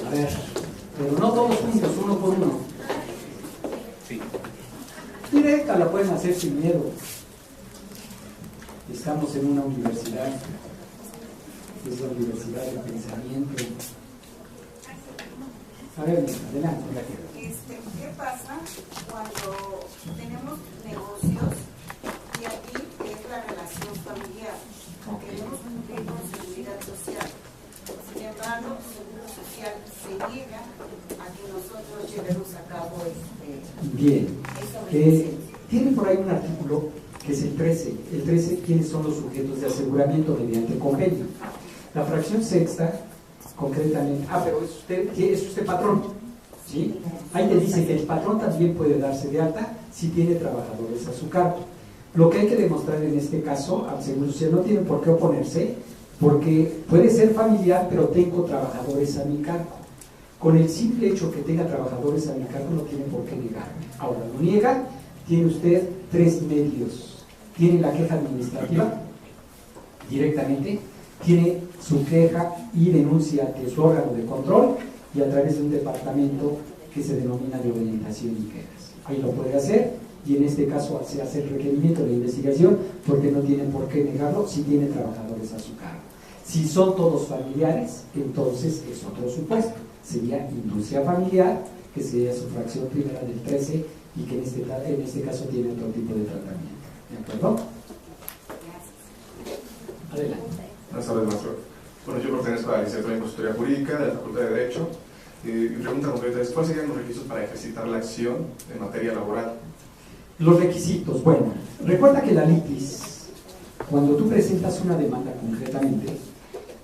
A ver, pero no todos juntos, uno por uno. Directa la pueden hacer sin miedo. Estamos en una universidad, es la universidad del pensamiento. A ver, adelante. ¿Qué pasa cuando tenemos negocios y aquí es la relación familiar? Queremos cumplir con seguridad social. Sin embargo, Seguro Social se niega a que nosotros llevemos a cabo Bien. Tienen por ahí un artículo que es el 13. El 13, ¿quiénes son los sujetos de aseguramiento mediante convenio? La fracción sexta, concretamente, pero es usted patrón, ¿sí? Ahí te dice que el patrón también puede darse de alta si tiene trabajadores a su cargo. Lo que hay que demostrar en este caso, al Seguro Social no tiene por qué oponerse, porque puede ser familiar, pero tengo trabajadores a mi cargo. Con el simple hecho que tenga trabajadores a mi cargo no tiene por qué negarme. Ahora, lo niega, tiene usted 3 medios. Tiene la queja administrativa directamente, tiene su queja y denuncia ante su órgano de control y a través de un departamento que se denomina de orientación y quejas. Ahí lo puede hacer, y en este caso se hace el requerimiento de investigación porque no tienen por qué negarlo si tiene trabajadores a su cargo. Si son todos familiares, entonces es otro supuesto. sería industria familiar, que sería su fracción primera del 13 y que en este caso tiene otro tipo de tratamiento. ¿De acuerdo? Adelante. Buenas tardes, maestro. Bueno, yo pertenezco a la licenciatura en Consultoría Jurídica de la Facultad de Derecho. Mi pregunta concreta es, ¿cuáles serían los requisitos para ejercitar la acción en materia laboral? Los requisitos, bueno, recuerda que la litis, cuando tú presentas una demanda concretamente,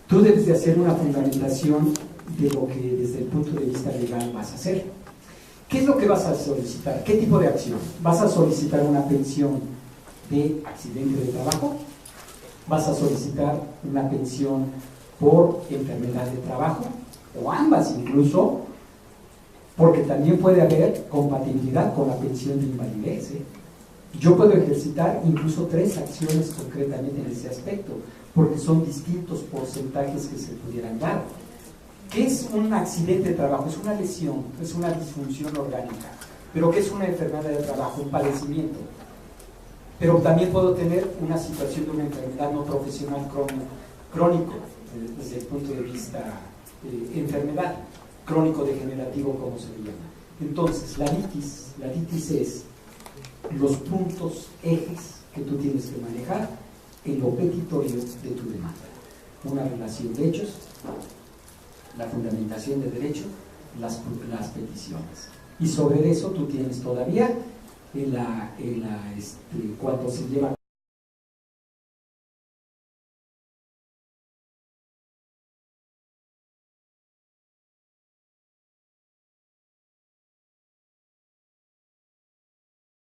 tú debes de hacer una fundamentación de lo que desde el punto de vista legal vas a hacer. ¿Qué es lo que vas a solicitar? ¿Qué tipo de acción? ¿Vas a solicitar una pensión de accidente de trabajo? ¿Vas a solicitar una pensión por enfermedad de trabajo? O ambas incluso, porque también puede haber compatibilidad con la pensión de invalidez. Yo puedo ejercitar incluso 3 acciones concretamente en ese aspecto, porque son distintos porcentajes que se pudieran dar. ¿Qué es un accidente de trabajo? Es una lesión, es una disfunción orgánica. ¿Pero qué es una enfermedad de trabajo? Un padecimiento. Pero también puedo tener una situación de una enfermedad no profesional crónico, desde el punto de vista enfermedad, crónico degenerativo, como se le llama. Entonces, la litis es los puntos ejes que tú tienes que manejar en lo petitorio de tu demanda. Una relación de hechos, la fundamentación de derecho, las peticiones. Y sobre eso tú tienes todavía cuando se lleva